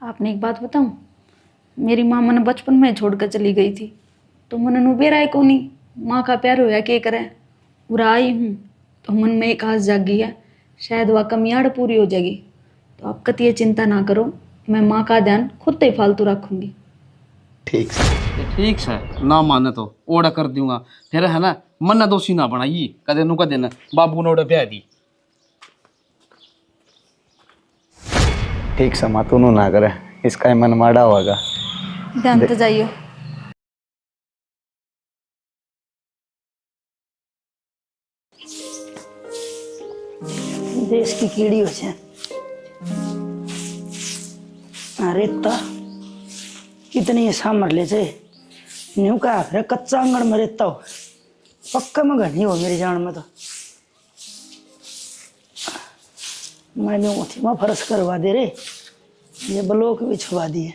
आपने एक बात बताऊं, मेरी माँ मैंने बचपन में छोड़कर चली गई थी, तो मन नुबे राय को नहीं माँ का प्यार होया के करे। पूरा आई हूँ तो मन में एक आस जागी है, शायद वह कमियाड़ पूरी हो जाएगी। तो आप कतिये चिंता ना करो, मैं माँ का ध्यान खुद ही फालतू रखूंगी। ठीक है ना माने तो ओड़ा कर दूंगा फिर है ना। मन ना दोषी ना बनाइए कदे नु कदे ना बाबू ने ओड़ा ब्याह दी। ठीक समा तू ना करे, इसका मन माड़ा होगा। ध्यान तो जाइयो। देश की कीड़ी हो जाए। अरे कितनी सामर ले जाए न्यू का फिर कच्चा आंगन में रहता हो, पक्का में घनी हो मेरी जान में। तो मैंने उठी में फर्श करवा दे रे, ये ब्लॉक भी छुआ दिए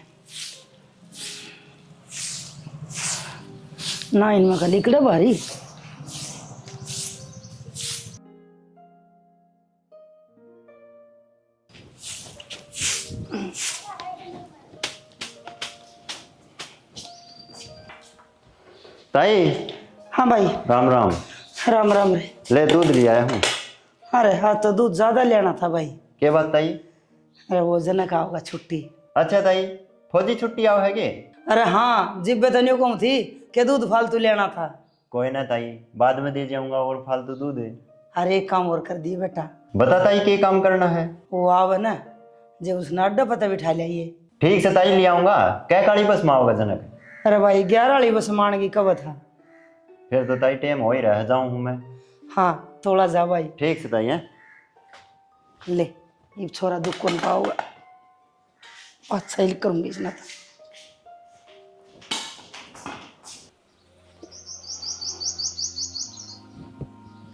ना, इनमें का लिकड़े भारी। ताई हाँ भाई। राम राम। राम राम रे। ले दूध ले आया हूँ। अरे हाँ तो दूध ज्यादा लेना था भाई। क्या बात ताई? अरे वो जनक आओगा छुट्टी। अच्छा ताई, फौजी छुट्टी आओ है के? अरे हाँ जिब्बे तो न्यू कहूँ थी कि दूध फालतू लेना था। कोई ना ताई, बाद में दे जाऊंगा और फालतू दूध है। अरे एक काम और कर दिए बेटा। बता ताई क्या काम करना है? वो आवे ना जब उसने अड्डा पता बिठा लिया। ठीक से ताई ले आऊंगा। क्या काली बस में आओगा जनक? अरे भाई 11 वाली बस मान की कब था। फिर तो ताई टाइम हो ही रह जाऊं हूँ मैं। हाँ थोड़ा जा भाई। ठीक से ताई है। ले ये छोरा दुख कौन पाओगा, अच्छा ही करूंगी इसना तो।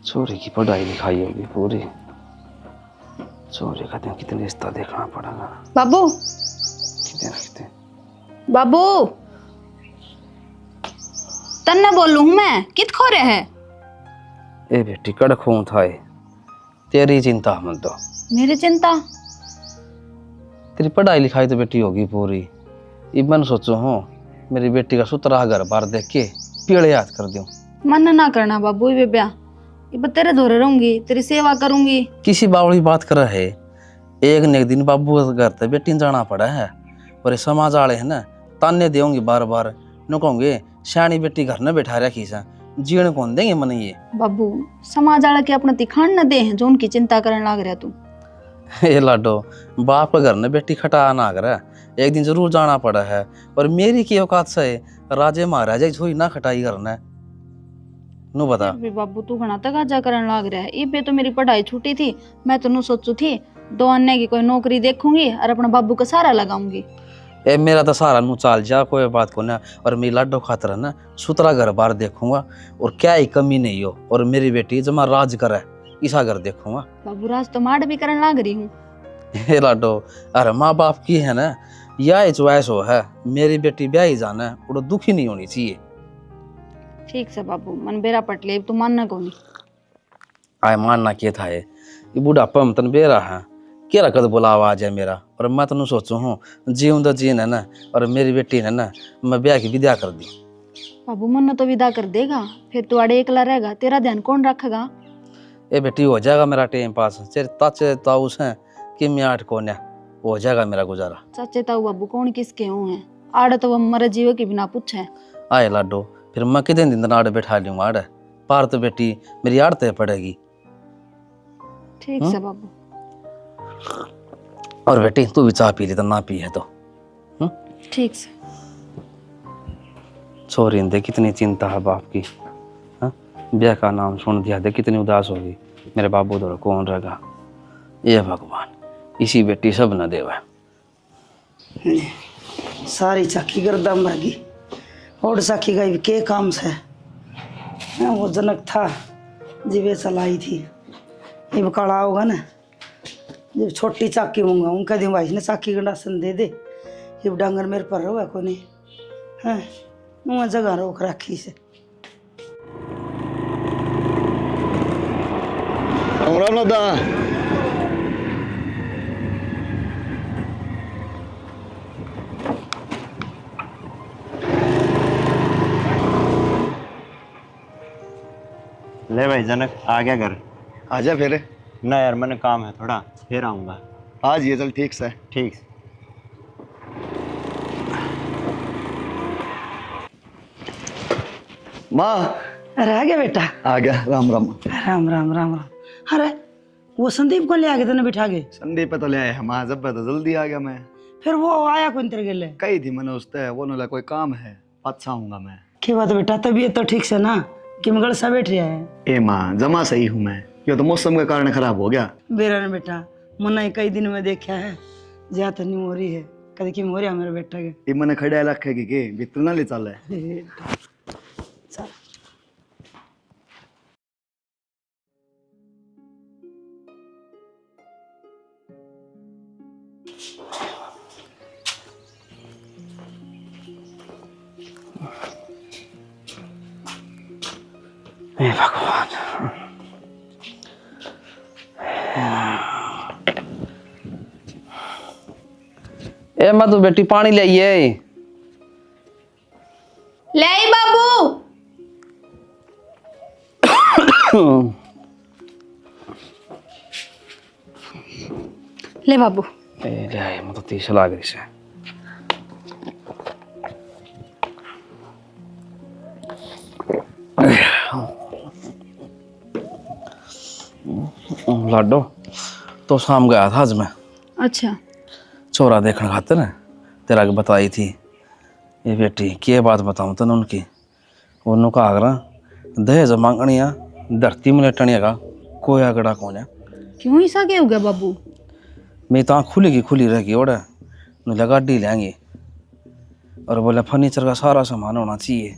छोरी की पढ़ाई लिखाई होगी पूरी। छोरी का दिन कितने रिश्ता देखना पड़ेगा। बाबू कितने कितने बाबू तन्ने बोलूं हूं मैं, कित खो रहे है? ए बेटी कड़क हूं था तेरी चिंता मन तो। मेरी चिंता? तेरी पढ़ाई लिखाई तो बेटी होगी पूरी। इबन सोचो हूँ मेरी बेटी का सुतरा घर बार देख के पीड़े याद कर दूं। मन ना करना बाबू, ये ब्याह ये तेरे धोरे रहूंगी, तेरी सेवा करूंगी। किसी बावड़ी बात कर रहे एक न एक दिन बाबू के घर ते बेटी जाना पड़ा है। और समाज वाले है ना ताने देंगे बार बार, न कहोगे शानी बेटी घर न बैठा रखी सा, जीवन कौन देंगे मन ये। बाबू समाज वाले के अपना तिखान न दे हैं जो उनकी चिंता करने लग रहा तू। ये लाडो बाप का घर न बेटी खटा ना कर, एक दिन जरूर जाना पड़ा है। और मेरी की औकात से राजे महाराजा थोड़ी ना खटाई करना है नु बता। भी बाबू तू घना तक आजा करने लग रहा है। ये तो मेरी पढ़ाई छूटी थी, मैं तो सोचू थी 2 अन्य की कोई नौकरी देखूंगी और अपना बाबू का सहारा लगाऊंगी। ए मेरा तो सारा नु चाल जा, कोई बात को ना। और मेरी लाडो खातर ना सुतरा घर बार देखूंगा और क्या ही कमी नहीं हो। और मेरी बेटी जमा राज करे ईसा घर देखूंगा। बाबू राज तो माड़ भी करने लग रही हूँ। हे लाडो अरे माँ बाप की है ना यह चॉइस हो है, मेरी बेटी ब्याही जाना है वो दुखी नहीं होनी चाहिए। ठीक से बाबू मन बेरा पटले तू मानना को नहीं। आए मानना क्या था ये बुढ़ापा में तन बेरा है क्या रखत बोला आवाज है मेरा। और मैं तनु सोचू हूँ जीवन तो जीन है ना, और मेरी बेटी है ना मैं ब्याह की विदा कर दी। बाबू मन तो विदा कर देगा, फिर तू अड़े एकला रहेगा, तेरा ध्यान कौन रखेगा? ए बेटी हो जाएगा मेरा टाइम पास। चेर ताचे ताऊस है कि मैं 8 कोन्या हो जाएगा मेरा गुजारा। चाचे ताऊ बाबू कौन किसके हो हैं, आड़ तो वो मरे जीव के बिना पूछे। आए लाडो फिर मैं कितने दिन आड़ बैठा लूंगा आड़ पार तो बेटी मेरी आड़ते पड़ेगी। ठीक से बाबू। और बेटी तू भी चाह पी ली तो ना पी है तो ठीक से। छोरी दे कितनी चिंता है बाप की। ब्याह का नाम सुन दिया दे कितनी उदास होगी। मेरे बाबू दौड़ कौन रहेगा? ये भगवान इसी बेटी सब न देवा। सारी चाकी गर्दा मर गई और साखी का के काम से वो जनक था जिवे चलाई थी। ये काला होगा ना जब छोटी चाकी होंगे उनका दिन भाई ने चाकी गंडासन दे दे। ये डांगर मेरे पर रहा को नहीं है, वहाँ जगह रोक रखी से। राम दादा ले भाई जनक, आ गया घर। आजा फिर। ना यार, मैंने काम है थोड़ा, फिर आऊँगा। आज ये चल ठीक से। ठीक। माँ अरे आ गया बेटा। आ गया। राम राम। राम राम राम राम। अरे वो संदीप को ले आ गए तेने बिठा के? संदीप पे तो ले आया माँ, जब पे तो जल्दी आ गया मैं। फिर वो आया कौन तेरे के लिए? कही थी मैंने उससे, वो नला कोई काम है, अच्छा आऊंगा मैं। क्या बात है बेटा, तबीयत तो ठीक से ना? कि मगर सा बैठ रहा है? ए माँ जमा सही हूँ मैं, ये तो मौसम के कारण खराब हो गया। बेरा ने बेटा मना कई दिन में देखा है, ज्यादा नहीं हो रही है, कभी की हो रहा मेरे बेटा के। ये मैंने खड़ा रखे के भीतर ना ले चल है। चल हे भगवान। ए मधु बेटी पानी ले आइए। ले आई बाबू। ले बाबू। ए ले आए, मैं तो तीस लाग रही से। लाडो तो शाम गया था आज मैं अच्छा। छोरा देखने खातिर ना, तेरा के बताई थी ये बेटी के बात बताऊं तने उनकी। उन्होंने कहा अगर दहेज मांगनिया धरती में लेटनिया का कोई आगड़ा कौन है। क्यों ऐसा क्या हो गया बाबू? मेरी तो आँख खुली की खुली रहेगी ओढ़े न गाड़ी लेंगे और बोले फर्नीचर का सारा सामान होना चाहिए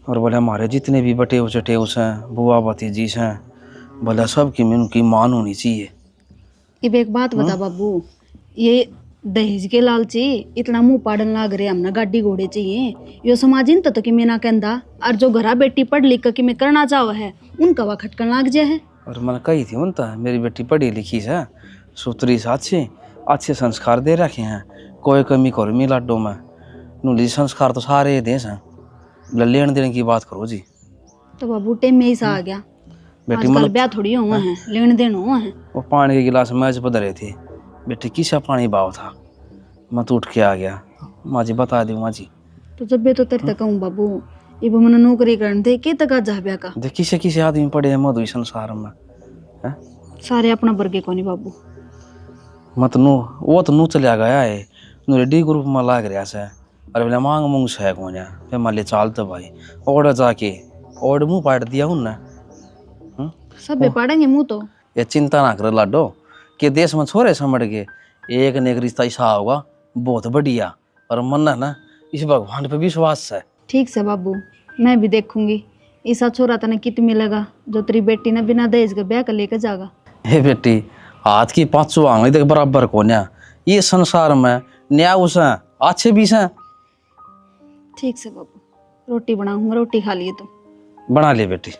और बोले हमारे जितने भी बटे उचटे उस हैं बुआ भतीजी हैं बोले सबकी में उनकी मान होनी चाहिए। अब एक बात बता बाबू, ये दहेज के लालची इतना मुंह पाड़न लाग रहे, हमने गाड़ी घोड़े चाहिए, यो समाज इन तो कि मैं ना कहता और जो घरा बेटी पढ़ लिख के मैं करना चाहो है उनका वह खटकन लाग जाए है। और मैंने कही थी उनता मेरी बेटी पढ़ी लिखी है, सुतरी से अच्छे संस्कार दे रखे हैं, कोई कमी करो मी लाडो में नूली संस्कार तो सारे देश हैं, लेन देने की बात करो जी। तो बाबू टेम में ही सा आ गया, बेटी आजकल मतलब ब्याह थोड़ी हुआ है, लेन देन हुआ है। वो पानी के गिलास मेज पर धरे थे, बेटी किसा पानी बाव था, मैं तो उठ के आ गया। माँ जी बता दी माँ जी। तो जब भी तो तेरे तक कहूँ बाबू, इब मन नौकरी करने दे के तक जा ब्याह का। देख किसे आदमी पड़े हैं मधु संसार में है? सारे अपना वर्गे को नहीं बाबू। मत नू वो तो नू चलिया गया है, नू रेडी ग्रुप में लाग रहा से अरे बोले मांग मूंग से कौन है, फिर मान ले चाल तो भाई और जाके और मुँह पाट दिया उनने। सब पाड़ेंगे मुँह तो। ये चिंता ना कर लाडो कि देश में छोरे समझ के एक न एक रिश्ता ऐसा होगा बहुत बढ़िया, और मन है ना इस भगवान पे विश्वास है। ठीक से बाबू, मैं भी देखूंगी ऐसा छोरा तने कित मिलेगा जो तेरी बेटी ने बिना दहेज के ब्याह कर लेकर जाएगा। हे बेटी हाथ की पांचों आंगली तक बराबर को न्या, ये संसार में न्या उस अच्छे भी हैं। ठीक से बाबू, रोटी बनाऊंगा, रोटी खा लिए तो। बना ले बेटी।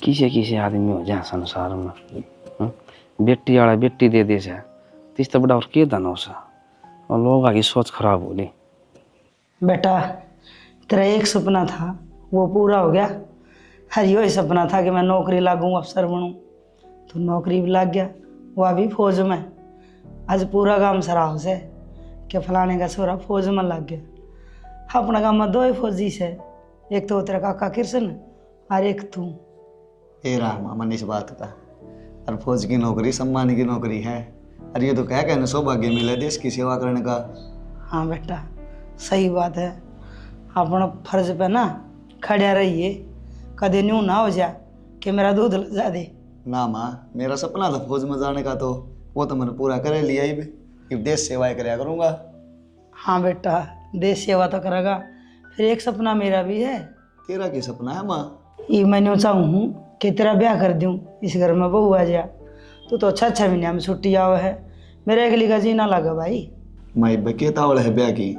किसे आदमी हो जाए संसार में, बेटी वाला बेटी दे दे से तीस तो बड़ा और के दाना उसा, और लोग आगे सोच खराब हो ली। बेटा तेरा एक सपना था वो पूरा हो गया, हर यही सपना था कि मैं नौकरी लागूं, अफसर बनूं, तो नौकरी भी लग गया, वह भी फौज में। आज पूरा गांव सराह से कि फलाने का छोरा फौज में लग गया। अपना गांव में दो ही फौजी से, एक तो तेरा काका कृष्ण और एक तू। ए राम मन इस बात का, और फौज की नौकरी सम्मान की नौकरी है, और ये तो कह कहने सौभाग्य मिला देश की सेवा करने का। हाँ बेटा सही बात है, अपना फर्ज पे ना खड़ा रहिए, कदे न्यू ना हो जाए कि मेरा दूध लजा दे। ना माँ मेरा सपना था फौज में जाने का, तो वो तो मैंने पूरा कर लिया ही, अब देश सेवाएं कराया करूँगा। हाँ बेटा देश सेवा तो करेगा, फिर एक सपना मेरा भी है। तेरा क्या सपना है माँ? ये मैं चाहूँ कि तेरा ब्याह कर दूँ, इस घर में बहू आ जा, तू तो अच्छा महीना में छुट्टी आवा है, मेरे अगली का जी ना लगा भाई। मैं इब्बे के तावड़ है ब्याह की,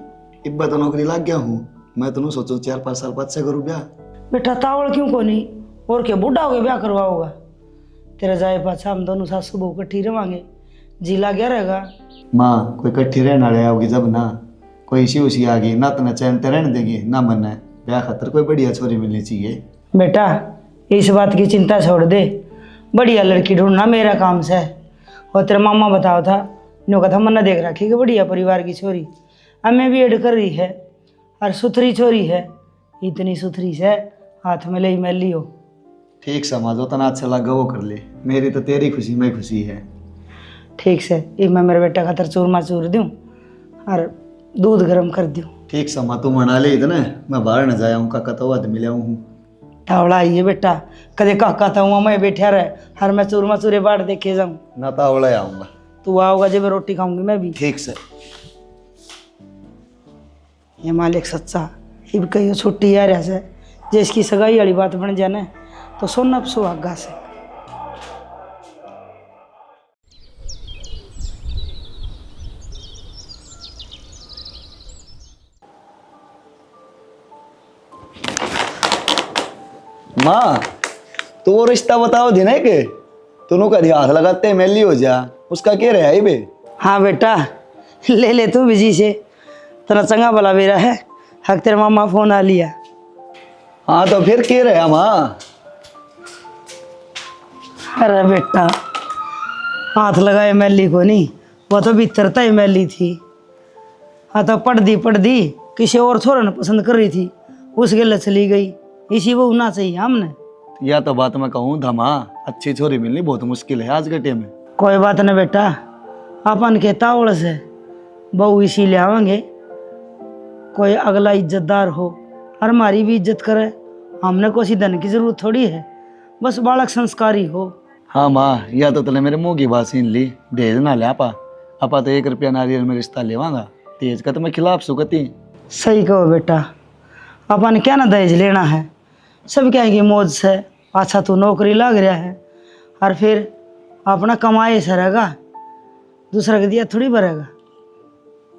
इब्बे तो नौकरी लग गया हूँ, मैं तो सोचूं 4-5 साल बाद से करूँ ब्याह। बेटा तावड़ क्यों को नहीं, और क्या बूढ़ा हो गया ब्याह करवाओगा? तेरा जाए पाछा हम दोनों सास सुबह इकट्ठी रवांगे, जी ला गया रहेगा। माँ कोई इकट्ठी रहने वाले आओगी जब ना, कोई इसी उसी आ गई ना, तो न चैन ते रहने देगी ना, मन है ब्याह खातर कोई बढ़िया छोरी मिलनी चाहिए। बेटा इस बात की चिंता छोड़ दे, बढ़िया लड़की ढूंढना मेरा काम से। और तेरा मामा बताओ था, नो कथा मन्ना देख रखी कि बढ़िया परिवार की छोरी हमें भी एड कर रही है, और सुथरी छोरी है, इतनी सुथरी से हाथ में ले मैली हो। ठीक समझो, तना अच्छा लगा वो कर ले, मेरी तो तेरी खुशी में खुशी है। ठीक से ये मैं मेरे बेटा खातर चूरमा चूर दूँ और दूध गर्म कर दूँ। ठीक समा तू मना ले इतना, मैं बाहर न जाया हूँ, काका तो वध मिला हूँ। टावड़ा आइए बेटा, कदे काका था वहाँ मैं बैठा रहे, हर मैं चूरमा चूरे बाट देखे जाऊँ। ना तावड़ा आऊँगा, तू आओगा जब रोटी खाऊंगी मैं भी। ठीक से। ये मालिक सच्चा, इब कहीं छुट्टी आ रहा से, जिसकी सगाई वाली बात बन जाए तो सोना सुहागा से। माँ तो वो रिश्ता बताओ दिन है के दोनों का हाथ लगाते मैली हो जा, उसका क्या रहा है बे? हाँ बेटा ले ले तू बिजी से, तेरा चंगा भला बेरा है, हक तेरे मामा फोन आ लिया। हाँ तो फिर क्या रहा माँ? अरे बेटा हाथ लगाए मैली को नहीं, वो तो भीतरता ही मैली थी। हाँ तो पढ़ दी किसी और थोड़ा न पसंद कर रही थी, उसके लिए चली गई, इसी वो होना चाहिए हमने। या तो बात मैं कहूँ धमा, अच्छी छोरी मिलनी बहुत मुश्किल है आज के टाइम में। कोई बात नहीं बेटा, अपन के तावड़ से बहू इसी ले आवेंगे, कोई अगला इज्जतदार हो और हमारी भी इज्जत करे। हमने कोई धन की जरूरत थोड़ी है, बस बालक संस्कारी हो। हाँ माँ, या तो तले मेरे मुंह की बात छीन ली, दहेज ना ले आपा तो 1 रुपया नारियल में रिश्ता लेवांगा, दहेज का तो मैं खिलाफ सुकती। सही कहो बेटा, अपन क्या ना दहेज लेना है, सब क्या है कि मौज से अच्छा तू नौकरी लग रहा है, और फिर अपना कमाए से रहेगा, दूसरा के दिया थोड़ी भरेगा।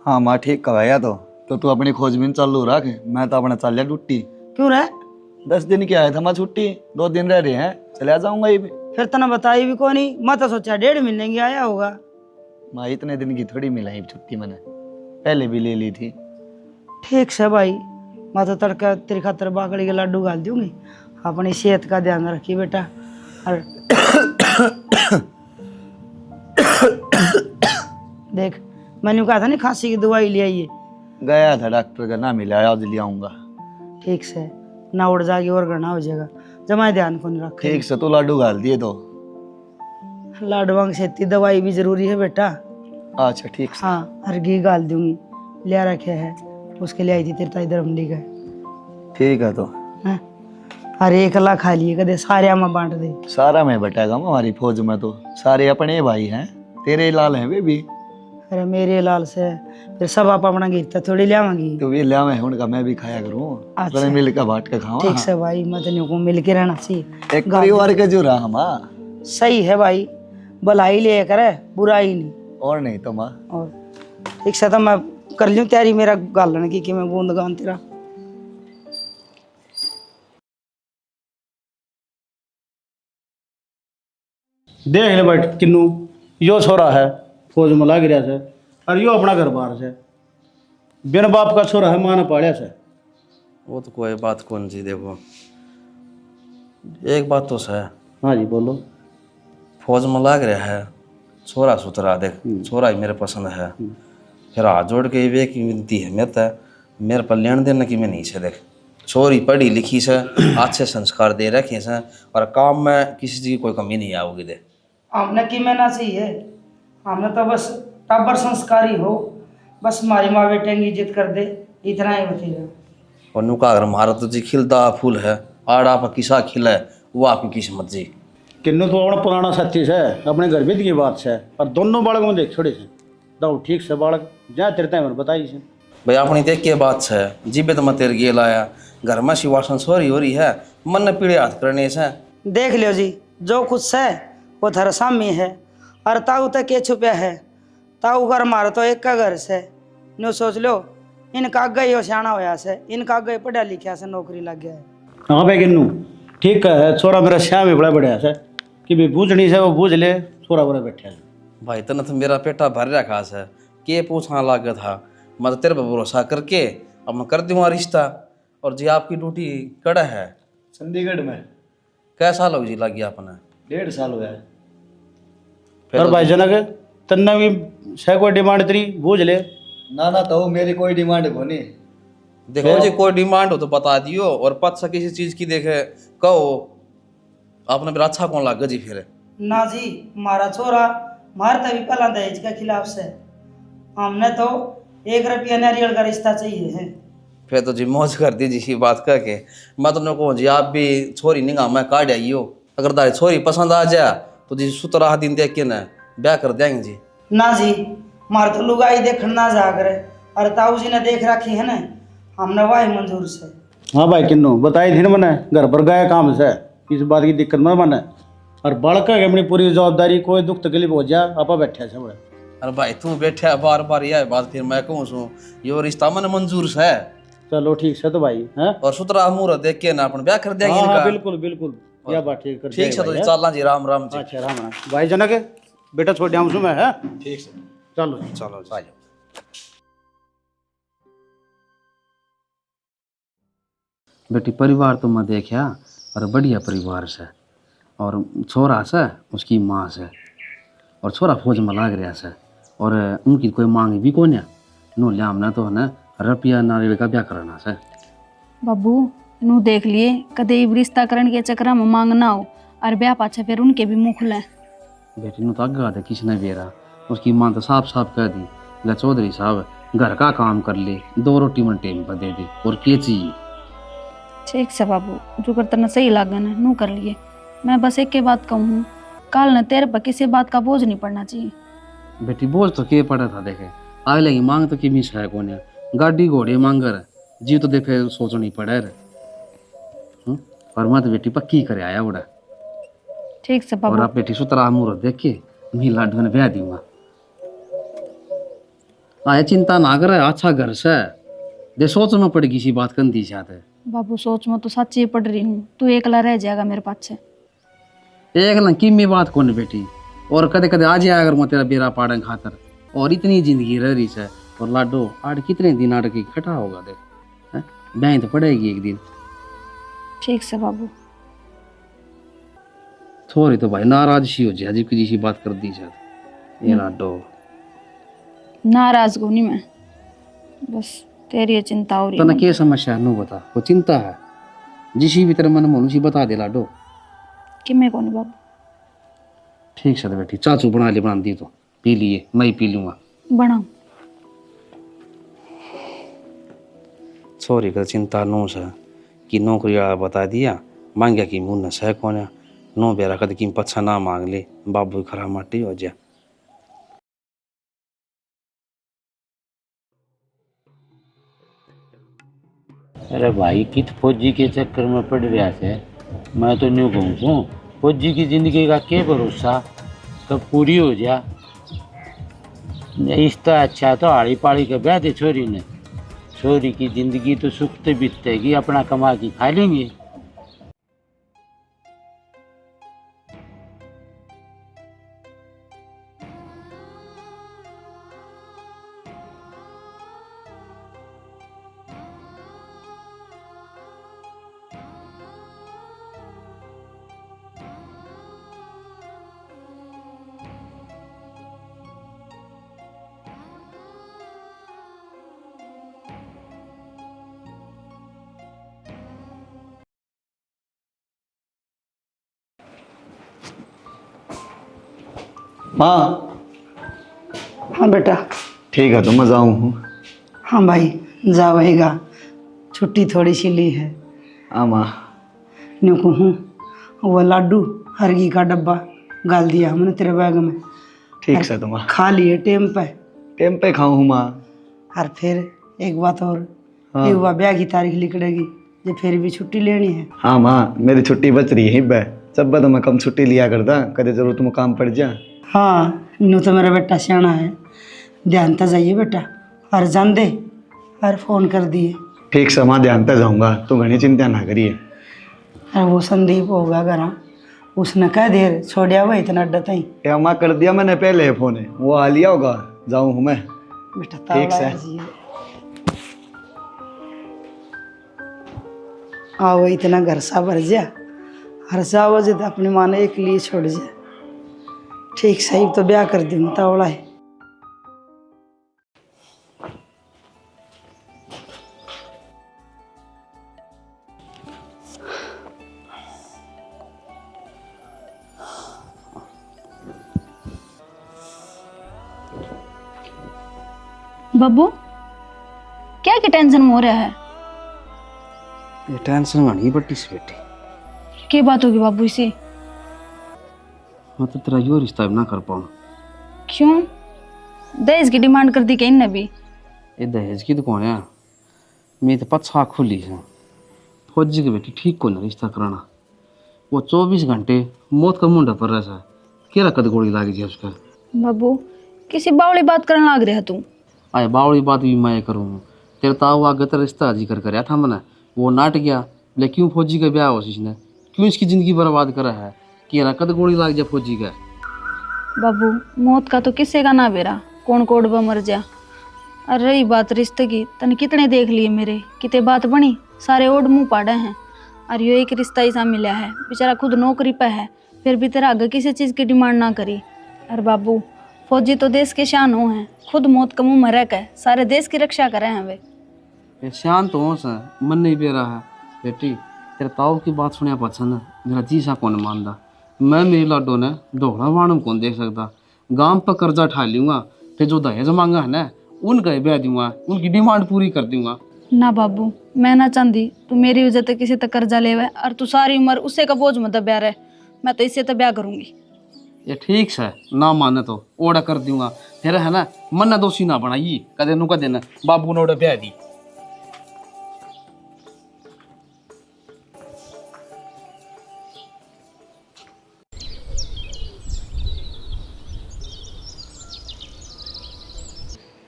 हाँ माँ ठीक कहा, तो तू अपनी खोजबीन चालू रख, मैं तो अपना चल लिया ड्यूटी। क्यों रहे? 10 दिन की आया था मैं छुट्टी, 2 दिन रह रहे हैं, चले जाऊंगा ये भी। फिर तना बताई भी कौन नहीं, मैं तो सोचा 1.5 महीने की आया होगा। माँ इतने दिन की थोड़ी मिला है छुट्टी, मैंने पहले भी ले ली थी। ठीक से भाई, मैं तो तड़का तेरी खातर बाकड़ी के लड्डू गाल दूंगी। अपनी सेहत का ध्यान रखिए बेटा। और देख मैंने कहा था नहीं खांसी की दवाई ले आइए, गया था डॉक्टर का, ना मिला, आज ले आऊंगा। ठीक से ना उड़ जाएगी और गड़ना हो जाएगा, जमा ध्यान को नहीं रख। ठीक से तो लाडू गाल दिए तो। लाडवांग सेती दवाई भी जरूरी है बेटा। अच्छा ठीक से। हाँ और घी गाल दूंगी, ले रखे है, उसके लिए आई थी तेरे ताई धर्मली का। ठीक है तो। हाँ? अरे 1 लाख खा लिए कदे, सारे में बांट दे। सारा मैं बटेगा हमारी फौज में, तो सारे अपने भाई हैं, तेरे लाल हैं वे भी। अरे मेरे लाल से फिर सब आप अपना गिरता थोड़ी ले आवांगी। तो वे ले आवे उनका मैं भी खाया करूँ, अच्छा। तो मिल के बांट के खाऊं। ठीक से भाई, मतलब को मिल के रहना चाहिए, एक परिवार के जो रहा माँ। सही है भाई, भलाई ले करे बुराई नहीं। और नहीं तो माँ। और ठीक से तो मैं कर लूँ तैयारी मेरा गालन की कि मैं बूंद गान तेरा। देख ले बट किन्नू, यो छोरा है फौज में लाग रहा से, और यो अपना घर बाहर से, बिन बाप का छोरा है, माँ ने पालिया से। वो तो कोई बात कौन सी, देखो एक बात तो है। हाँ जी बोलो। फौज में लाग रहा है, छोरा सुथरा देख, छोरा ही मेरे पसंद है। फिर हाथ जोड़ के वे की विनती है मेरे पर लेन देने की मैं नहीं से। देख छोरी पढ़ी लिखी से, अच्छे संस्कार दे रखे से, और काम में किसी चीज़ की कोई कमी नहीं आओगी। दे हमने की में ना चाहिए, हमने तो बस टाबर संस्कारी हो, बस हमारी माँ बेटे की इज्जत कर दे, इतना ही बतेगा। और नुका अगर हमारा तो जी खिलता फूल है, आड़ आप किसा खिला है वो आपकी किस्मत जी। किन्नू तो अपना पुराना साथी से, अपने घर बीत की बात से, और दोनों बालक में देख छोड़े से दो ठीक से बालक जहाँ तिरता है बताई से। भाई अपनी देख के बात है, जीबे तो मैं तेरे गेल आया, घर में शिवासन सोरी हो रही है, मन ने पीड़े हाथ करने से। देख लियो जी, जो कुछ है वो थारा सामने है, और ताऊ तक के छुपया है, ताऊ घर मारो तो एक का घर से नो सोच लो, इनका गई हो सियाना होया से, इनका गई पढ़ा लिखा से नौकरी लग गया है। हाँ भाई किन्नू ठीक है, छोरा मेरा श्याम ही बड़ा बढ़िया से, कि भी बूझनी से वो बूझ ले, छोरा बड़ा बैठा है। भाई तना तो मेरा पेटा भर रहा खास है, के पूछना लागा था, मैं तो तेरे पर भरोसा करके अब मैं कर दूँगा रिश्ता। और जी आपकी ड्यूटी कड़ा है? चंडीगढ़ में कैसा लोग जी लग गया अपना? 1.5 साल हुआ है। फिर पर तो भाई जनक तन्ने भी है कोई डिमांड तेरी बूझ ले। ना तो मेरी कोई डिमांड को नहीं। देखो जी, कोई डिमांड हो तो बता दियो, और पत से किसी चीज की देखे कहो आपने फिर अच्छा कौन लग जी फिर? ना जी, मारा छोरा मारता भी पहला दहेज के खिलाफ से। हमने तो 1 रुपया नारियल का रिश्ता चाहिए है। फिर तो जी मौज कर दी जी बात करके। मैं तो कहूँ जी आप भी छोरी निगाह में काट आई हो, अगर तारी छोरी पसंद आ जाए तो जी 17 दिन देख के ना ब्याह कर देंगे जी। ना जी, मार तो लुगाई देखना ना जा करे, अरे ताऊ जी ने देख रखी है ना, हमने वाही मंजूर से। हाँ भाई किन्नू बताई थी ना मैंने, घर पर गए काम से, किस बात की दिक्कत मत माने। और बड़का के अपनी पूरी जवाबदारी, कोई दुख तकलीफ हो जाए आपा बैठे से बड़े। अरे भाई तू बैठा बार बार यह बात फिर मैं कहूँ सू यो रिश्ता मन मंजूर है। चलो ठीक से तो भाई हैं। और 17 मुहूर्त देख के ना अपन ब्याह कर देंगे हाँ इनका। बिल्कुल बिल्कुल, यह बात ठीक कर ठीक है तो जी चलना जी, राम राम जी। अच्छा राम राम भाई जनक, बेटा छोड़ दिया मैं है। ठीक है चलो चलो जी। बेटी परिवार तो मैं देखा और बढ़िया परिवार से, और छोरा से उसकी माँ से, और छोरा फौज में लाग रहा से, और उनकी कोई मांग भी कौन है नो लिया हमने तो है ना रुपया नारियल का ब्याह कराना से। बाबू नू देख लिए कदे रिश्ता करण के चक्कर में मांग ना हो और ब्याह पाछे फिर उनके भी मुंह खुले। बेटी नु तो आगे आते किसने बेरा, उसकी माँ तो साफ साफ कह दी ले चौधरी साहब घर का काम कर ले, 2 रोटी मन टेम पर दे दे और के चाहिए। ठीक से बाबू, जो करता ना सही लागे ना नू कर लिए। मैं बस एक के बात कहूँ, काल न तेरे पर किसी बात का बोझ नहीं पड़ना चाहिए। बेटी बोझ तो के पड़ा था देखे, अगले की मांग तो की मिस है कौन है, गाड़ी घोड़े मांगर जी तो देखे सोचो नहीं पड़े रे। और मैं तो बेटी पक्की करे आया उड़ा। ठीक से और बाबू। आप बेटी 17 मुहूर्त देख के मी लाडू ने ब्याह दूंगा। आए चिंता ना करे, अच्छा घर से दे सोच में पड़ेगी सी बात कंदी चाहते। बाबू सोच में तो सच्ची पड़ रही हूँ, तू एकला रह जाएगा मेरे पास। एक ना की मी बात कौन बेटी, और कदे कदे आ जाए अगर मैं तेरा बेरा पाड़े खातर, और इतनी जिंदगी रह रही है। और लाडो आड़ कितने दिन आड़ के इकट्ठा होगा देख, ब्याह तो पड़ेगी एक दिन। ठीक से बाबू। छोरी तो भाई नाराज सी हो जाए अजीब की जैसी बात कर दी शायद ये लाडो। नाराज को नहीं मैं, बस तेरी ये चिंता हो रही तना है। क्या समस्या है नो बता, वो चिंता है जिसी भी तेरे मन में उसी बता दे लाडो। कि मैं कौन बाबू। ठीक से बेटी, चाचू बना ले, बना दी तो पी लिए, मैं ही पी लूंगा। बनाओ। छोरी का चिंता नो से कि नौकरी वाला बता दिया, मांगया कि मुन्ना सह कौन है, नो बेरा कद कि पच्छा ना मांग ले, बाबू खरा माटी हो जा। अरे भाई कित फौजी के चक्कर में पड़ रहा है। मैं तो न्यू कहूँ छूँ, फौजी की जिंदगी का क्या भरोसा कब पूरी हो जा। इसका अच्छा तो आड़ी पाड़ी के ब्याह दे छोरी ने, छोरी की जिंदगी तो सुख से बीतेगी, अपना कमा के खा लेंगे। माँ हाँ बेटा। ठीक है तो मैं जाऊँ हूँ। हाँ भाई जाएगा, छुट्टी थोड़ी सी ली है। हाँ माँ। न्यू कहूँ वो लाडू हरगी का डब्बा गाल दिया हमने तेरे बैग में। ठीक से तो माँ, खा लिए टेम पे खाऊँ हूँ माँ। और फिर एक बात और, हाँ। ये हुआ ब्याह की तारीख लिखड़ेगी, जो फिर भी छुट्टी लेनी है। हाँ माँ, मेरी छुट्टी बच रही है बे, जब तो मैं कम छुट्टी लिया करता, कदे जरूर तुम काम पड़ जा। हाँ न्यू तो मेरा बेटा सियाना है, ध्यान तो जाइए बेटा, और जान दे और फोन कर दिए। ठीक से माँ, ध्यान पे जाऊँगा, तू घनी चिंता ना करिए। और वो संदीप होगा घर, उसने कह देर छोड़िया हुआ इतना डता ही। क्या माँ, कर दिया मैंने पहले फोन है, वो आ लिया होगा, जाऊँ हूँ मैं। बेटा ठीक से। आओ इतना घर सा भर जा, हर सा वजह तो अपनी माँ ने एक लिए छोड़ जा। ठीक सही तो ब्याह कर दी तावड़ा है। बाबू क्या की टेंशन में हो रहा है? ये टेंशन घनी बड़ी सी बेटी। क्या बात होगी बाबू इसे? मैं तो तेरा यो रिश्ता भी ना कर पाऊँ। क्यों? दहेज की डिमांड कर दी कहीं ने भी? ये दहेज की तो कौन है? मेरी तो पछा खुली है। फौजी की बेटी ठीक को ना रिश्ता कराना। वो 24 घंटे मौत का मुंडा पर रहा है। केरा कद गोली लागी थी उसका। बाबू किसी बावली बात करने लग रहा है तू। आए बावड़ी बात भी मैं करूँ। तेरे ताऊ आगे तेरा रिश्ता जिक्र कराया था मैंने, वो नाट गया। लेकिन क्यों फौजी का ब्याह हो इसने? क्यों इसकी जिंदगी बर्बाद करा है? केरा कद गोली लाग जा फौजी का। बाबू मौत का तो किसी का ना बेरा, कौन कोड पर मर जा। और रही बात रिश्ते की, तने कितने देख लिए मेरे, कितने बात बनी, सारे ओड मुंह पाड़े हैं। और यो एक रिश्ता ही सा मिला है, बेचारा खुद नौकरी पे है, फिर भी तेरा आगे किसी चीज़ की डिमांड ना करी। और बाबू फौजी तो देश के शान हो हैं, खुद मौत का मुँह में रह कर सारे देश की रक्षा करे हैं वे। ये शांत हो सा मन नहीं पे रहा है बेटी। तेरे ताऊ की बात सुनिया पसंद मेरा जीसा कौन मानदा। मैं मेरी लाडो ने दोहरा वाणम कौन देख सकता। गांव पर कर्जा उठा लूँगा, फिर जो दहेज मांगा है ना उनका ब्याह दूंगा, उनकी डिमांड पूरी कर दूंगा। ना बाबू मैं ना चाहती तू मेरी वजह से किसी तक कर्जा लेवे और तू सारी उम्र उससे का बोझ मत ब्याह रहे। मैं तो इससे तो ब्याह करूंगी। ये ठीक है ना माने तो ओड़ा कर दूंगा। फिर है ना मन ना दोषी ना बनाई कदे नु कदे ना बाबू ने ओड़ा ब्याह दी।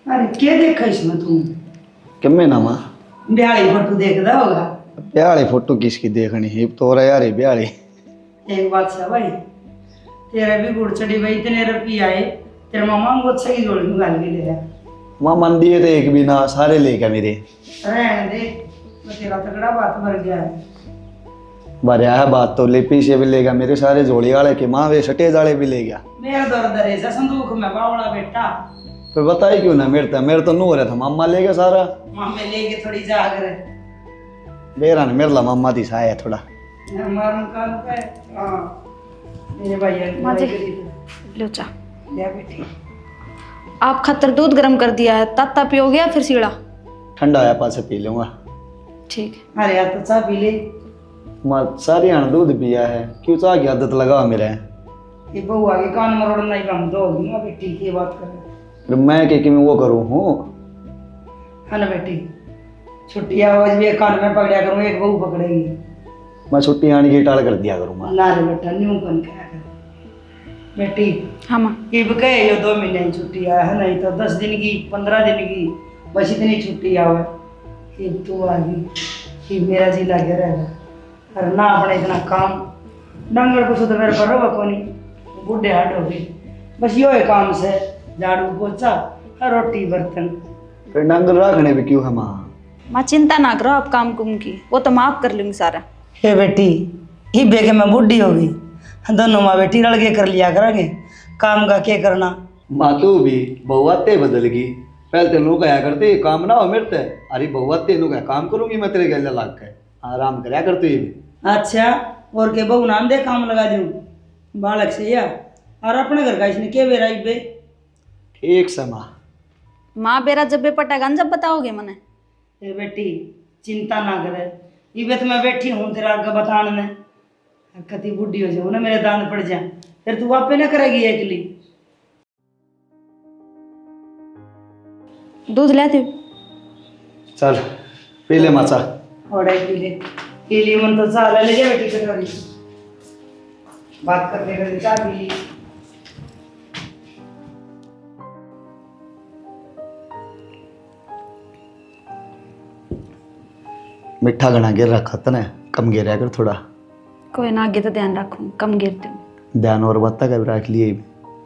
अरे क्या देखा इसमें तुम? किम्मे ना माँ ब्याह फोटो देखता होगा। ब्याह वाली फोटो किसकी देखनी है तो रहा यार ब्याह वाली। एक बात है भाई, तेरा भी गुड़ चढ़ी भाई, इतने रुपये आए तेरे मामा को अच्छा ही जोड़ी निकाल के ले आया। माँ मन दिए तो एक भी ना, सारे ले गया मेरे। रहने दे, मैं तेरा तगड़ा बात भर गया है। भरया है बात तो, लिपी से भी ले गया मेरे सारे जोड़ी वाले के, माँ वे सटेज वाले भी ले गया। मेरा दर्द है ऐसा संदूक में बावड़ा बेटा। फिर बताई क्यों ना, मेरे तो नू हो रहा था, मामा ले गया सारा। मामे लेके थोड़ी जाग रहे मेरा ना मेरे ला मामा दी सा है थोड़ा। मारूं कान पे। हाँ मेरे भैया माजे ले लो चा। बेटी। आप खतर दूध गर्म कर दिया है, ताता पियोगे या फिर सीड़ा? ठंडा आया पास पी लूंगा। ठीक है। अरे यार तो चाह पी ले। माँ सारी आन दूध पिया है, क्यों चाह की आदत लगा मेरे। ये बहू आगे कान मरोड़ना ही काम तो होगी ना बेटी की बात कर। फिर मैं कि मैं वो करूँ हूँ। है ना बेटी, छुट्टी आवाज भी एक कान में पकड़ा करूँ, एक बहू पकड़ेगी। मैं छुट्टी आने की टाल कर दिया करूँगा। ना रे बेटा न्यू कौन क्या कर बेटी। हाँ माँ। ये भी कहे यो 2 महीने की छुट्टी है, नहीं तो 10 दिन की 15 दिन की, बस इतनी छुट्टी आवे। ये तू आ गई कि मेरा जी लगे रहेगा। और ना अपने इतना काम डंगर कुछ तो मेरे पर रोगा कोनी, बूढ़े हाट हो गई। बस यो है काम से, झाड़ू पोछा और रोटी बर्तन। फिर डंगर रखने भी क्यों है माँ। माँ चिंता ना करो, आप काम कुम की वो तो माफ कर लूंगी सारा। हे बेटी, ही बेके मैं बुढ़ी हो गई, दोनों माँ बेटी रल के कर लिया करेंगे काम का क्या करना। माँ तू भी बहुआते बदल गई। पहले तो लोग आया करते काम ना हो मेरे ते, अरे बहुआते लोग काम करूंगी मैं तेरे गले लाग के, आराम कराया करते ये भी। अच्छा और के बहू नाम दे काम लगा दूँ बालक से या और अपने घर का इसने क्या बेरा बे। ठीक से माँ। माँ बेरा जब पटेगा जब बताओगे मने। हे बेटी चिंता ना करे, ये तो मैं बैठी हूँ तेरा आगे बताने में। कति बुढ़ी हो जाओ ना मेरे दांत पड़ जाए, फिर तू वापे ना करेगी अकेली। दूध लाते हो? चल पी ले माचा। और पी ली मन तो चाह ले जा बेटी कटोरी, बात करते करते चाह पी ली। मिठा घना गिर रखा था ना, कम गिरा कर थोड़ा। कोई ना, आगे तो ध्यान रखूँ, कम गिरते हूँ। ध्यान और बत्ता का भी रख लिए,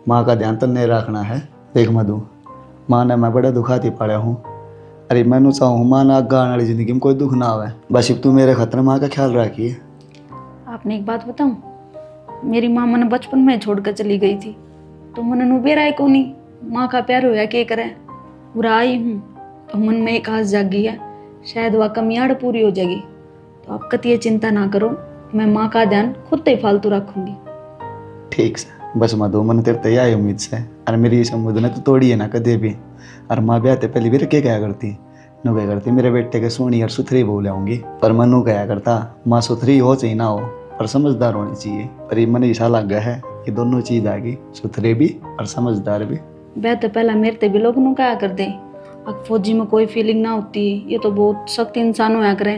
माँ का ध्यान तो नहीं रखना है। देख मधु, माँ ने मैं बड़ा दुखाती पड़ा हूँ, अरे मैं चाहूँ माँ ना आगे आने वाली जिंदगी में कोई दुख ना आवे, बस अब तू मेरे खतरे माँ का ख्याल रखिए। आपने एक बात बताऊं, मेरी माँ मैंने बचपन में छोड़कर चली गई थी, तो मन नुबेरा है को नहीं, माँ का प्यार होया के करे। पूरा आई हूँ तो मन में एक आस जागी है, शायद वह कमियाड़ पूरी हो जाएगी। तो आप कतिये चिंता ना करो, मैं माँ का ध्यान खुद ही फालतू रखूंगी। ठीक से बस माँ दो मन तेरे तैयार उम्मीद से, और मेरी इस उम्मीद ने तो तोड़ी है ना कदे भी। और माँ ब्याह ते पहले भी रखे क्या करती, नु क्या करती मेरे बेटे के सोनी और सुथरी बहू लाऊंगी, पर मनु क्या करता माँ सुथरी हो चाहे ना हो पर समझदार होनी चाहिए। पर ये मन ऐसा लग गया है कि दोनों चीज आ गई, सुथरे भी और समझदार भी। वह तो पहला मेरे ते भी लोग नु क्या कर दे, अब फौजी में कोई फीलिंग ना होती, ये तो बहुत सख्त इंसान होया करे।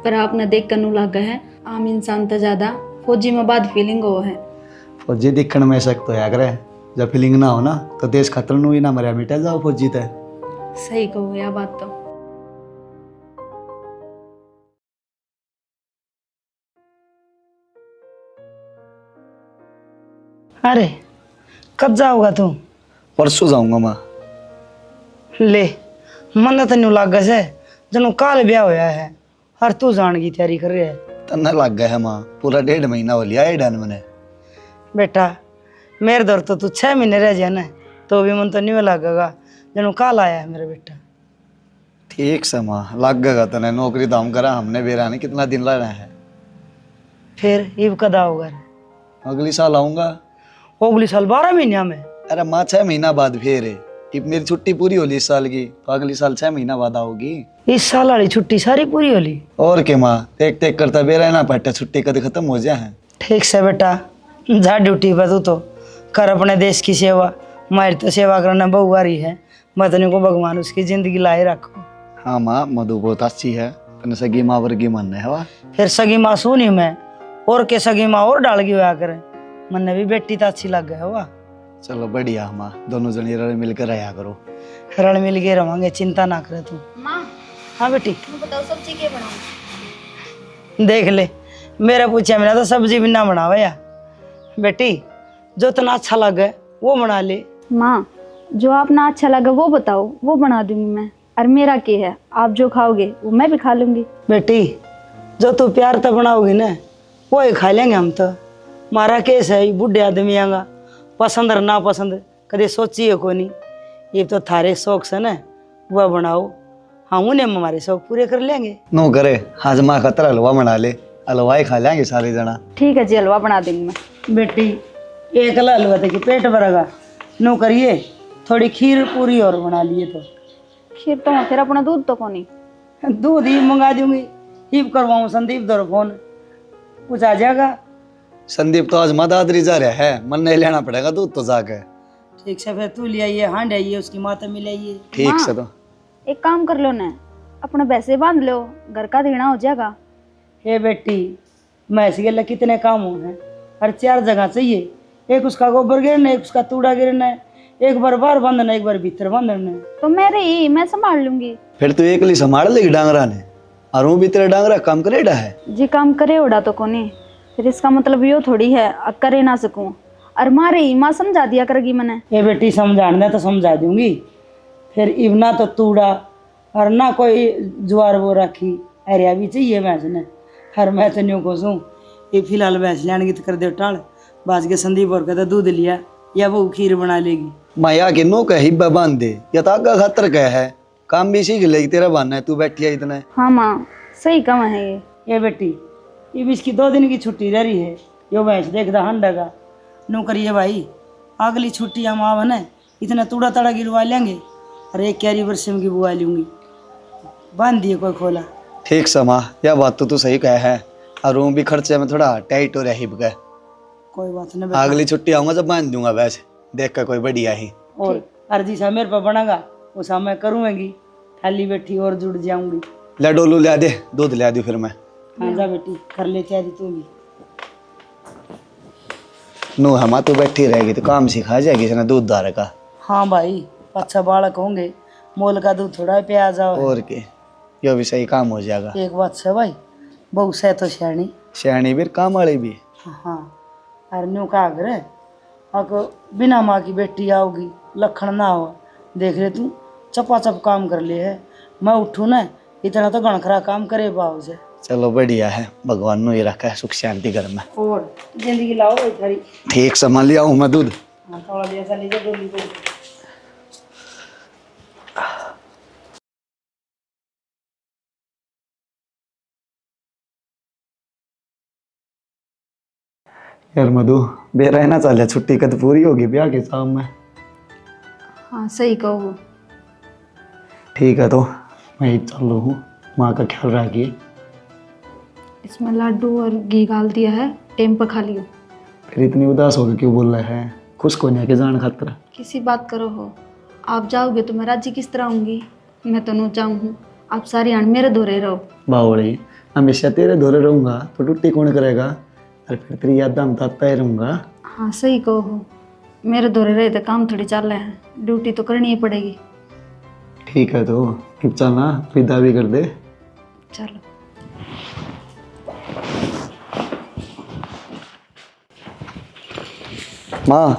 पर आपने देख कर नु लग है आम इंसान तो ज्यादा फौजी में बाद फीलिंग हो है। फौजी दिखण में सख्त होया करे, जब फीलिंग ना हो ना तो देश खतरे नु ही ना मरिया मिटा जाओ फौजी ते। सही कहो यह बात तो। अरे कब जाओगा तू? परसों जाऊंगा माँ। ले मन तो न्यू लाग से जनु काल ब्याह होया है और तू जान की तैयारी कर रहा है। तन्ना लग गया है माँ, पूरा 1.5 महीना हो लिया है डन मैंने। बेटा मेरे दर तो तू 6 महीने रह जाए ना तो भी मन तो न्यू लगेगा जनु काल आया है मेरा बेटा। ठीक से माँ लग गया तने, नौकरी दाम करा हमने बेरा ने कितना दिन रहना है। फिर ईब कदा होगा? अगली साल आऊंगा। अगली साल 12 महीना में? अरे माँ 6 महीना बाद फिर है, अब मेरी छुट्टी पूरी होली इस साल की, तो अगली साल 6 महीना बाद आओगी। इस साल वाली छुट्टी सारी पूरी होली? और के माँ टेक टेक करता बेरा ना पट्टा छुट्टी कद खत्म हो जाए। ठीक से बेटा जा ड्यूटी पर, तू तो कर अपने देश की सेवा, हमारी तो सेवा करना बहु आ रही है, बतने को भगवान उसकी जिंदगी लाए रखो। हाँ माँ मधु बहुत अच्छी है, तने सगी माँ वर्गी मन है वाह। फिर सगी माँ सुनी मैं और के सगी माँ और डाल गई होया करे, मन ने भी बेटी तो अच्छी लग गया वाह। चलो बढ़िया माँ, दोनों जने रल मिलकर रहा करो। रल मिल के रहोगे, चिंता ना करे तू। माँ हाँ बेटी बताओ सब्जी क्या बनाऊं? देख ले मेरा पूछा मेरा तो सब्जी भी ना बनावे या बेटी, जो तना अच्छा लगे वो बना ले। माँ जो आपना अच्छा लगा वो बताओ, वो बना दूंगी मैं। और मेरा क्या है, आप जो खाओगे वो मैं भी खा लूंगी। बेटी जो तू प्यार तो बनाओगी ना वो ही खा लेंगे हम तो। मारा केस है बूढ़े आदमी आगा पसंद और ना पसंद कदे सोचिए को नहीं, ये तो थारे शौक से ना वह बनाओ, हम उन्हें हमारे शौक पूरे कर लेंगे। नो करे आज माँ खतरा हलवा बना ले, हलवा ही खा लेंगे सारे जना। ठीक है जी, हलवा बना दूंगी मैं। बेटी एक हलवा तक पेट भरेगा, नो करिए थोड़ी खीर पूरी और बना लिए तो। खीर तो फिर अपना दूध तो कौन ही दूध ही मंगा दूंगी, हिप करवाऊँ संदीप दर फोन कुछ आ जाएगा। संदीप तो आज मदादरी जा रहा है, मन नहीं लेना पड़ेगा दूध तो जाके। ठीक से फिर तू ले आइए, हांड आइए उसकी माता मिलाइए। ठीक से तो एक काम कर लो ना, अपना पैसे बांध लो, घर का देना हो जाएगा। हे बेटी मैस के कितने काम हो हैं, हर 4 जगह चाहिए, एक उसका गोबर गिरना, एक उसका तूड़ा गिरना है, एक बार बाहर बांधना, एक बार भीतर बांधना है। तो मेरे ही मैं संभाल लूंगी फिर तू एक ली संभाल लेगी डांगरा ने, और वो भी तेरा डांगरा काम करेड़ा है जी। काम करे उड़ा तो कोनी, फिर इसका मतलब यो थोड़ी है करे ना सकूं। और मारे ही माँ समझा दिया करेगी मैंने। ये बेटी समझाना तो समझा दूंगी, फिर इब ना तो तूड़ा और ना कोई ज्वार वो रखी अरिया भी चाहिए भैंस ने। हर मैं तो न्यू कोसूँ ये फिलहाल भैंस लेने की तो कर दे टाल, बाज के संदीप और कहता दूध लिया या वो खीर बना लेगी। माया के नो कह हिब्बा बांध दे, या तो आगा खातर कह है, काम भी सीख लेगी तेरा बहाना है, तू बैठी है इतना। हाँ माँ सही कम है ये बेटी ये भी इसकी 2 दिन की छुट्टी रह रही है, यो भैंस देखता हंडगा नो करिए भाई, अगली छुट्टी हम आव न इतना तूड़ा तड़ा गिरवा लेंगे और एक क्यारी वर्षम की बुआ लूंगी, बांध दिए कोई खोला। ठीक समा, यह बात तो तू सही कह है, और रूम भी खर्चे में थोड़ा टाइट हो रहा हिब गए। कोई बात नहीं, अगली छुट्टी आऊंगा जब बांध दूंगा वैसे देख कर कोई बढ़िया ही। और अर्जी सा मेरे पर बनागा वो सा मैं करूँगी, थाली बैठी और जुड़ जाऊंगी। ले डोलू ले दे, दूध ले दू फिर मैं। हाँ जा बेटी कर ले तैयारी तू भी। नो हमा तो बैठी रहेगी तो काम सिखा जाएगी इसने दूध दार का। हाँ भाई अच्छा बालक होंगे, मोल का दूध थोड़ा प्याज जाओ और के यो भी सही काम हो जाएगा। एक बात से भाई बहु से तो सियाणी भी काम वाली भी। हाँ अरे न्यू का करे अगर बिना माँ की बेटी आओगी लखन ना हो, देख ले तू चपा चप काम कर ले है, मैं उठूँ ना इतना तो गणखरा काम करे बाबू से। चलो बढ़िया है, भगवान ने ये रखा है सुख शांति घर में। और जिंदगी लाओ थारी। ठीक संभाल लिया हूँ मैं दूध। हाँ थोड़ा लिया सा लीजिए डोली को। यार मधु, बेरा है ना चल, छुट्टी कद पूरी होगी ब्याह के शाम में। हाँ सही कहो। ठीक है तो मैं चल रहा हूँ, माँ का ख्याल रखिए। इसमें लड्डू और घी डाल दिया है, टेम पर खा लियो। फिर इतनी उदास होकर क्यों बोल रहे हैं? खुश को नहीं के जान खातर। किसी बात करो हो, आप जाओगे तो मैं राजी किस तरह आऊँगी? मैं तो न जाऊँ, आप सारी आन मेरे धोरे रहो। बावड़ी, हमेशा तेरे धोरे रहूँगा तो टुट्टी कौन करेगा? और फिर तेरी याद हम ताता ही रहूँगा। हाँ सही कहो, मेरे धोरे रहे तो काम थोड़ी चल रहे हैं, ड्यूटी तो करनी ही पड़ेगी। ठीक है तो फिर चलना, विदा भी कर दे। चलो। माँ,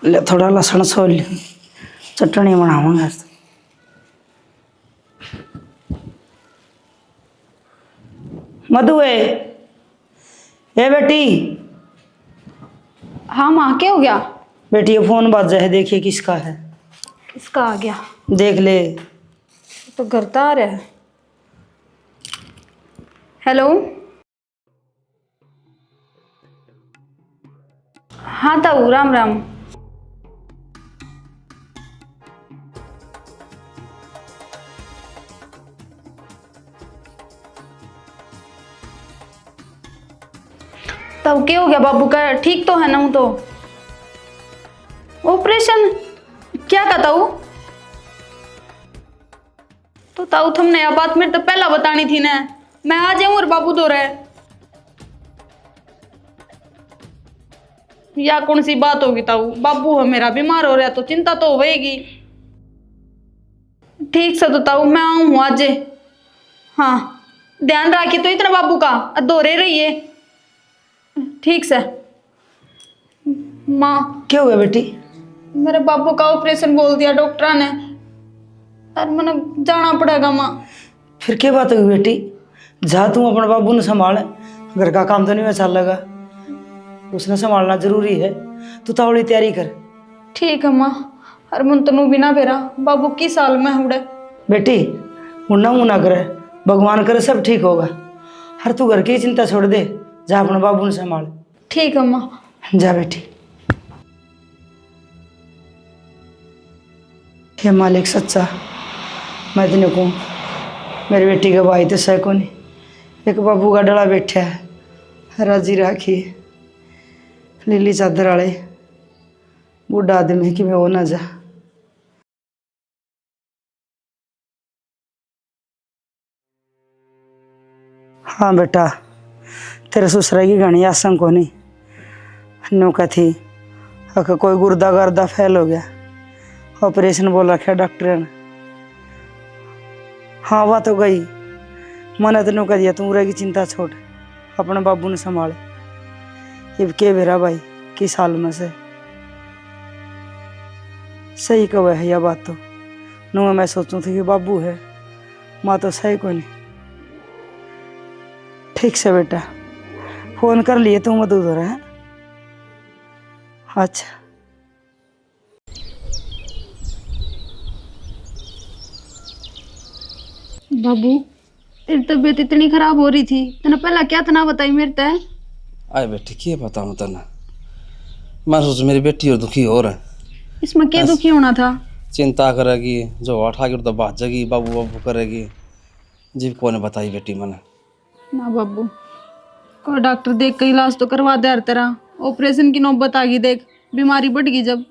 ले थोड़ा लहसुन सोल ली, चटनी बनाऊंगा। मधु है, ए बेटी। हाँ माँ, क्या हो गया? बेटी ये फोन बाजा है, देखिए किसका है। किसका आ गया? देख ले। तो घर तो आ रहा है। हेलो। हाँ ताऊ, राम राम। तब क्या हो गया बाबू का? ठीक तो है ना? तो ऑपरेशन क्या का ताऊ? तो ताऊ तुमने यह बात मेरे तो पहला बतानी थी ना, मैं आ जाऊं और बाबू तो रहे। या कौन सी बात होगी ताऊ? बाबू है मेरा बीमार हो रहा तो चिंता तो होगी। ठीक से तो ताऊ मैं आऊं हूँ आज। हाँ ध्यान रखिए तो इतना बाबू का दोहरे रहिए। ठीक से। माँ, क्या हुआ बेटी? मेरे बाबू का ऑपरेशन बोल दिया डॉक्टर ने, और मैंने जाना पड़ेगा। माँ फिर क्या बात होगी बेटी? जा तू अपने बाबू ने संभाल, घर का काम तो नहीं मैं चल लगा, उसने संभालना जरूरी है। तू तावड़ी तैयारी कर। ठीक है माँ। और मन तनु बिना बेरा बाबू की साल में उड़े। बेटी मुन्ना मुन्ना करे, भगवान करे सब ठीक होगा। हर तू घर की चिंता छोड़ दे, जा अपने बाबू ने संभाल। ठीक है माँ। जा बेटी। हे मालिक सच्चा, मैं तेने को मेरी बेटी का भाई तो सह को नहीं, एक बाबू का डला बैठा है, राजी राखी लीली चादर वाले बूढ़ा आदमी कि मैं वो ना जा। हाँ बेटा, तेरे ससुरा की घनी आसंग को नहीं नौका थी, अगर कोई गुर्दा गर्दा फैल हो गया, ऑपरेशन बोल रखा डॉक्टर ने। हाँ बात हो गई, मैंने तेन कह दिया तू रहेगी चिंता छोड़, अपने बाबू ने संभाले। ये के बेरा भाई किस साल में से सही कब है यह बात तो नु मैं सोचूं थी कि बाबू है, माँ तो सही कोई नहीं। ठीक से बेटा, फोन कर लिए तू मत उधर है। अच्छा बाबू तेरी तबीयत इतनी खराब हो रही थी, तने पहला क्या तना बताई मेरे तय। आए बेटी के पता मत ना, मैं सोच मेरी बेटी और दुखी हो रहा है। इसमें क्या दुखी होना था? चिंता करेगी जो उठा के तो बात जगी बाबू बाबू करेगी, जीव को ने बताई बेटी मैंने। ना बाबू, कोई डॉक्टर देख के इलाज तो करवा दे हर तरह, ऑपरेशन की नौबत आ गई, देख बीमारी बढ़ गई जब।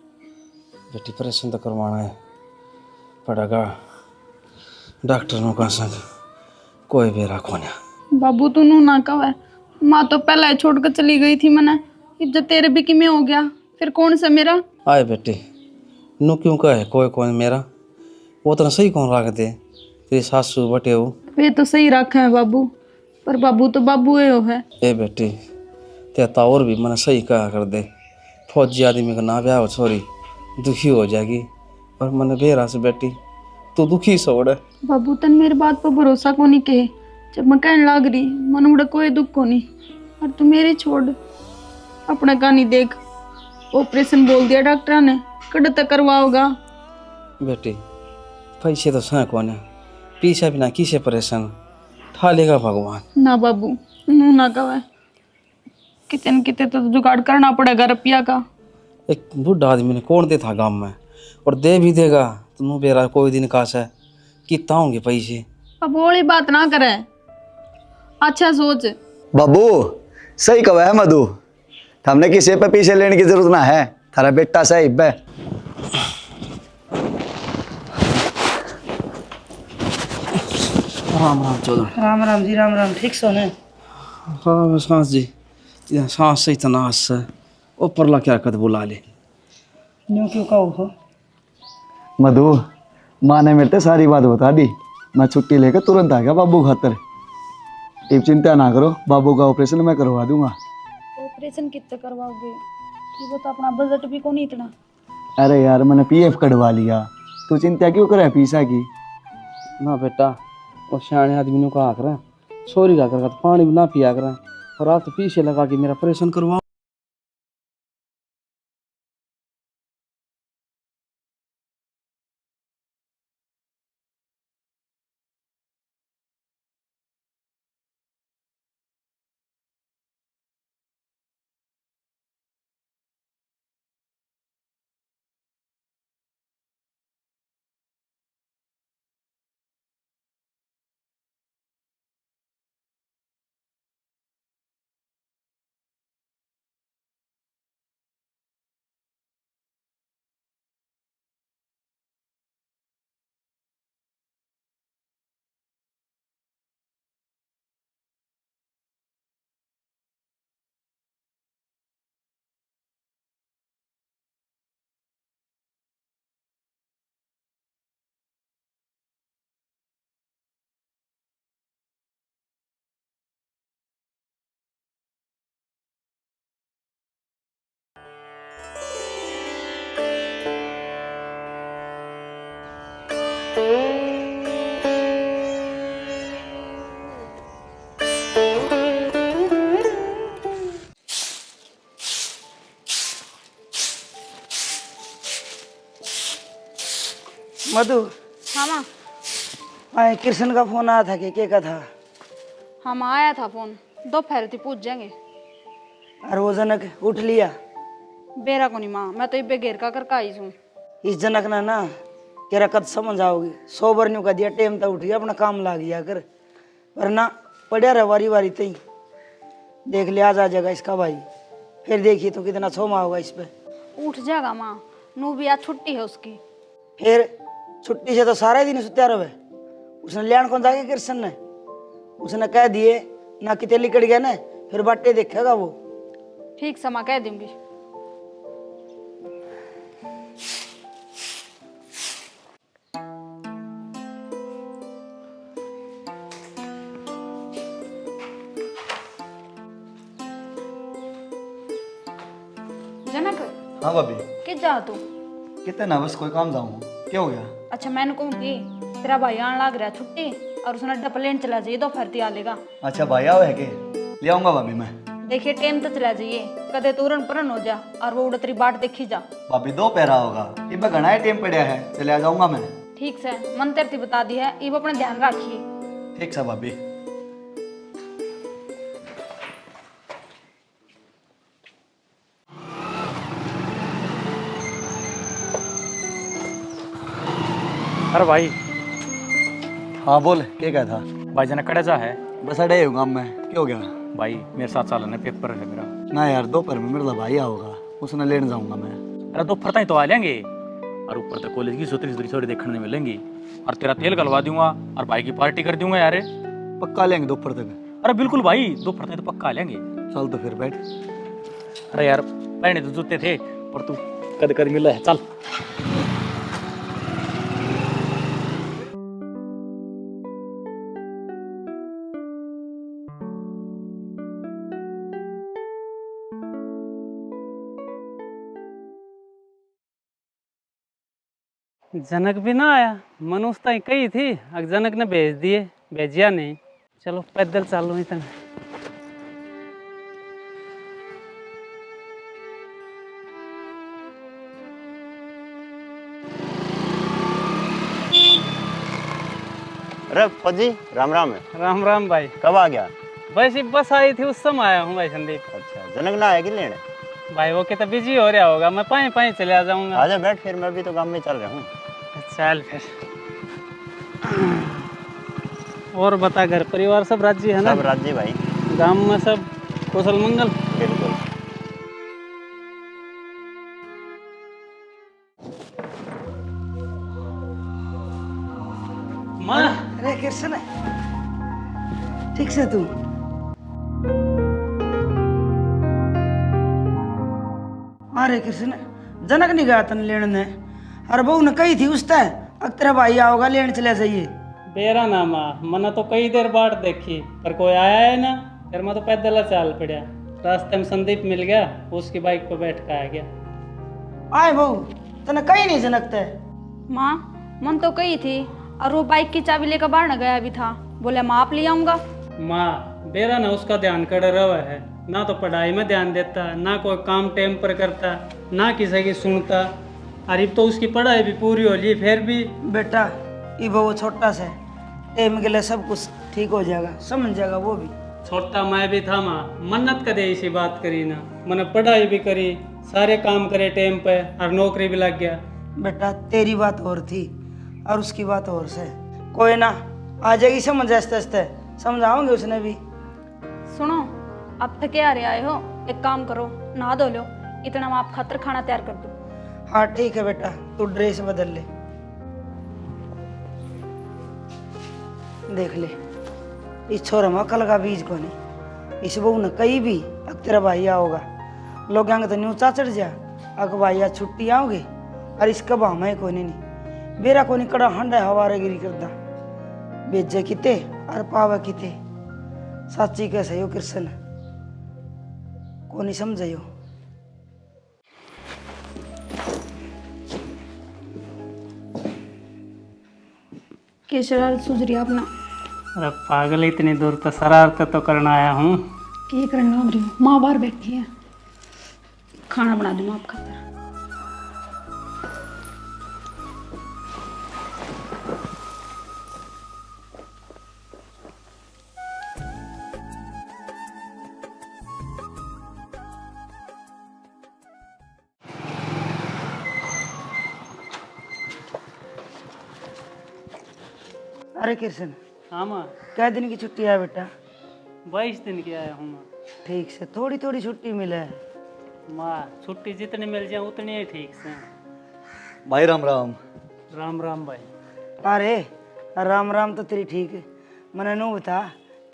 बेटी ऑपरेशन तो करवाना है पड़ेगा, डॉक्टर नो का संग कोई बेरा कोन्या। बाबू तू नू ना कह, माँ तो पहला ही छोड़ कर चली गई थी मैंने, अब जब तेरे भी कि में हो गया फिर कौन सा मेरा। आए बेटी नू क्यों कहे कोई कौन मेरा, वो तो सही कौन रख दे, तेरी सासू बटे हो वे तो सही रखे है बाबू, पर बाबू तो बाबू है। ए बेटी तेता और भी मैंने सही कहा कर दे, फौजी आदमी का ना ब्याह हो छोरी दुखी हो जाएगी, और मैंने बेरा से बेटी तू दुखी सोड़। बाबू तन मेरी बात पर भरोसा को नहीं कहे, जब मैं कहने लग रही मन उड़ा कोई दुख को नहीं, और तू मेरी छोड़ अपने का नहीं देख। ऑपरेशन बोल दिया डॉक्टर ने, कड़ तक करवाओगा। बेटी पैसे तो सह कौन, पीछे बिना किसे परेशान ठा लेगा भगवान। ना बाबू नू ना कहे, कितने न कितने तो जुगाड़ करना पड़ेगा रुपया का। एक बूढ़ा आदमी ने कौन दे था गाँव में, और दे भी देगा तुम बेरा कोई दिन काश है कितना होंगे पैसे। अब बोली बात ना करे, अच्छा सोच। बाबू सही कहा है मधु, हमने किसी पे पीछे लेने की जरूरत ना है, थारा बेटा सही है। राम राम चौधरी। राम राम जी, राम राम। ठीक सो ने? हाँ सांस जी, ये सांस सही तनास है, ऊपर ला क्या कद बुला ले। न्यू क्यों कहो हो? मधु माँ ने मेरे से सारी बात बता दी, मैं छुट्टी लेकर तुरंत आ गया बाबू खातर। अब चिंता ना करो, बाबू का ऑपरेशन मैं करवा दूंगा। ऑपरेशन कितने करवाओगे? वो तो अपना बजट भी को नहीं इतना। अरे यार मैंने पीएफ कटवा लिया, तू चिंता क्यों करे पैसा की। ना बेटा वो सियाने आदमी ने कहा कर छोरी का कर पानी भी ना पिया कर, और आप तो पीछे लगा के मेरा ऑपरेशन करवाओ। मधु, हाँ माँ। आए कृष्ण का फोन आया था कि क्या था? हाँ माँ आया था फोन, दोपहर थी पूछ जाएंगे। और वो जनक उठ लिया? बेरा को नहीं माँ, मैं तो इबे घेर का करके आई हूँ। इस जनक ना तेरा कद समझ आओगी, 100 बार न्यू कह दिया टेम तक उठ गया अपना काम ला गया कर, वरना पड़ा रहा वारी वारी तई। देख लिया आ जाएगा इसका भाई, फिर देखिए तो कितना छोमा होगा इस पे। उठ जाएगा माँ, नू भी आज छुट्टी है उसकी। फिर छुट्टी से तो सारा दिन सुत्या रहे। उसने लियान कौन जाके कृष्ण ने, उसने कह दिए ना कितने लिकड़ गया ना, फिर बाटे देखेगा वो। ठीक समा कह दूंगी। जनक हाँ भाभी। कि जा तू? कितना ना बस कोई काम जाऊँ, क्या हो गया? अच्छा मैंने कहूँ कि तेरा भाई आने लग रहा छुट्टी और उसने अड्डा प्लेन चला जाइए दोपहर ती आ लेगा। अच्छा भाई आओ है के ले आऊँगा भाभी मैं। देखिए टाइम तो चला जाइए, कदे तुरन परन हो जा और वो उड़तरी बाट देखी जा। भाभी दो पैरा होगा, इब घना ही टाइम पड़ा है, चले आ जाऊँगा मैं। ठीक से मन तेरती बता दी है, इब अपना ध्यान रखिए। ठीक है भाभी। अरे भाई हाँ बोल, क्या था? भाई जना कड़े जा है बस अड़े होगा मैं, क्या हो गया? भाई मेरे साथ चलना पेपर है मेरा। ना यार दोपहर में मेरा भाई आओगा, उसने लेने जाऊँगा मैं। अरे दोपहर तक तो आ लेंगे और ऊपर तक कॉलेज की सुतरी सुतरी छोरी देखने मिलेंगी और तेरा तेल गलवा दूंगा और भाई की पार्टी कर दूंगा यार। पक्का लेंगे दोपहर तक? अरे बिल्कुल भाई, दोपहर तक तो पक्का आ लेंगे। चल तो फिर बैठ। अरे यार पहले तो जूते थे पर तू कद कद मिला है, चल। जनक भी ना आया, मनुष्य तो कही थी अगर जनक ने भेज दिए, भेजिया नहीं। चलो पैदल चालू इतना। अरे फौजी राम राम है। राम राम भाई। कब आ गया? वैसे बस आई थी उस समय आया हूँ भाई संदीप। अच्छा जनक ना आया कि लेने? भाई वो कितना बिजी हो रहा होगा, मैं पाए पाए चले आ जाऊंगा। आजा बैठ, फिर मैं भी तो काम में चल रहा हूँ। चल फिर। और बता घर परिवार सब राज्य है ना? सब राज्य भाई। गांव में सब कुशल मंगल? बिल्कुल। माँ अरे कृष्ण, ठीक से तू? अरे कृष्ण, जनक नहीं गया तन लेने ने? अरे बहू ने कही थी उस तय अब तेरा भाई आओगा लेने चले जाइए। बेरा ना माँ, मना तो कई देर बाट देखी पर कोई आया है ना। फिर मैं तो पैदल चाल पड़ा, रास्ते में संदीप मिल गया, उसकी बाइक पे बैठ कर आ गया। आए बहू, तने कही नहीं जनक तय? माँ मन तो कही थी और वो बाइक की चाबी लेकर बाहर न गया भी था, बोले माँ आप ले आऊंगा। माँ बेरा ना उसका ध्यान कड़ा रहा है, ना तो पढ़ाई में ध्यान देता, ना कोई काम टाइम पर करता, ना किसी की सुनता। अरे तो उसकी पढ़ाई भी पूरी हो ली फिर भी। बेटा ये बहू छोटा सा टाइम के लिए सब कुछ ठीक हो जाएगा, समझ जाएगा वो भी। छोटा मैं भी था माँ, मन्नत करे इसी बात करी ना, मैंने पढ़ाई भी करी, सारे काम करे टाइम पे और नौकरी भी लग गया। बेटा तेरी बात और थी और उसकी बात और से, कोई ना आ जाएगी समझ, आस्ते आस्ते समझाओगे उसने भी। सुनो अब थके आ रहे आए हो, एक काम करो नहा धो लो, इतना मैं आप खातर खाना तैयार कर दूँ। हाँ ठीक है बेटा, तू ड्रेस बदल ले। देख ले इस छोरा में अकल का बीज को नहीं, इस बहू ने कहीं भी अब तेरा भाई आओगा लोग आएंगे तो न्यू चढ़ जा अग भाई आज छुट्टी आओगे और इसका भामा ही कोई नहीं बेरा को नहीं कड़ा हंडा हवारे गिरी करदा बेजे किते और पावा किते। साची कैसे हो कृष्ण को नहीं समझो। केसर सूझ रही अपना अरे पागल, इतनी दूर तो शरारत तो करना आया हूँ। की करना लग रही हूँ, माँ बाहर बैठी है, खाना बना दूँ आप खातर। अरे कृष्ण हाँ माँ, क्या दिन की छुट्टी है बेटा? 22 दिन की आया हूँ माँ। ठीक से थोड़ी थोड़ी छुट्टी मिले है। माँ छुट्टी जितनी मिल जाए उतनी ही ठीक से। भाई राम राम। राम राम भाई। अरे राम राम तो तेरी ठीक है, मैंने नू बता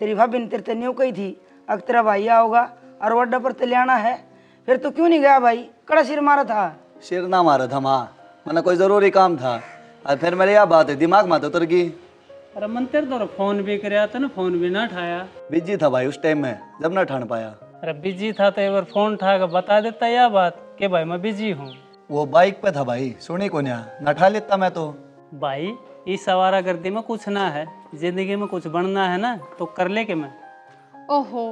तेरी भाभी ने तेरे ते न्यू कही थी अगर तेरा भाई आओगा और वड्डा पर ते ले आना है, फिर तो क्यों नहीं गया भाई? कड़ा सिर मारा था। सिर ना मारा था माँ, मैंने कोई ज़रूरी काम था और फिर मेरे यह बात है दिमाग में तो उतर गई। अरे मन तेरे दौर फोन भी कराया था ना, फोन भी ना उठाया। बिजी था भाई उस टाइम में, जब ना ठान पाया। अरे बिजी था तो एक बार फोन उठा कर बता देता यह बात कि भाई मैं बिजी हूँ। वो बाइक पे था भाई, सुनी को ना नठा लेता मैं तो। भाई इस आवारागर्दी में कुछ ना है, जिंदगी में कुछ बनना है ना तो कर ले के मैं। ओहो,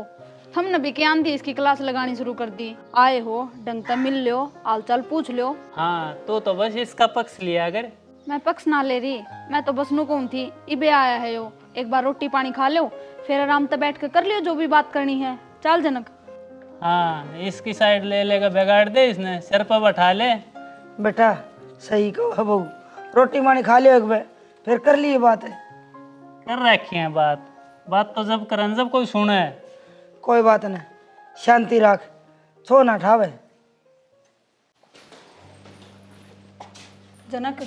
हमने भी ज्ञान दी इसकी क्लास लगानी शुरू कर दी। आए हो ढंग से मिल लो, हाल चाल पूछ लो। हाँ तो बस इसका पक्ष लिया अगर। मैं पक्ष ना ले रही, मैं तो बस नुकूम थी। इबे आया है यो, एक बार रोटी पानी खा लो, फिर आराम से बैठ कर लियो जो भी बात करनी है। चल जनक। हाँ इसकी साइड ले लेगा, बिगाड़ दे इसने, सिर पर बैठा ले। बेटा सही कहो है बहू, रोटी पानी खा लियो एक बार, फिर कर लिए बात है। कर रखी है बात तो जब करन जब कोई सुने। कोई बात नहीं, शांति रख, छो ना ठावे। जनक,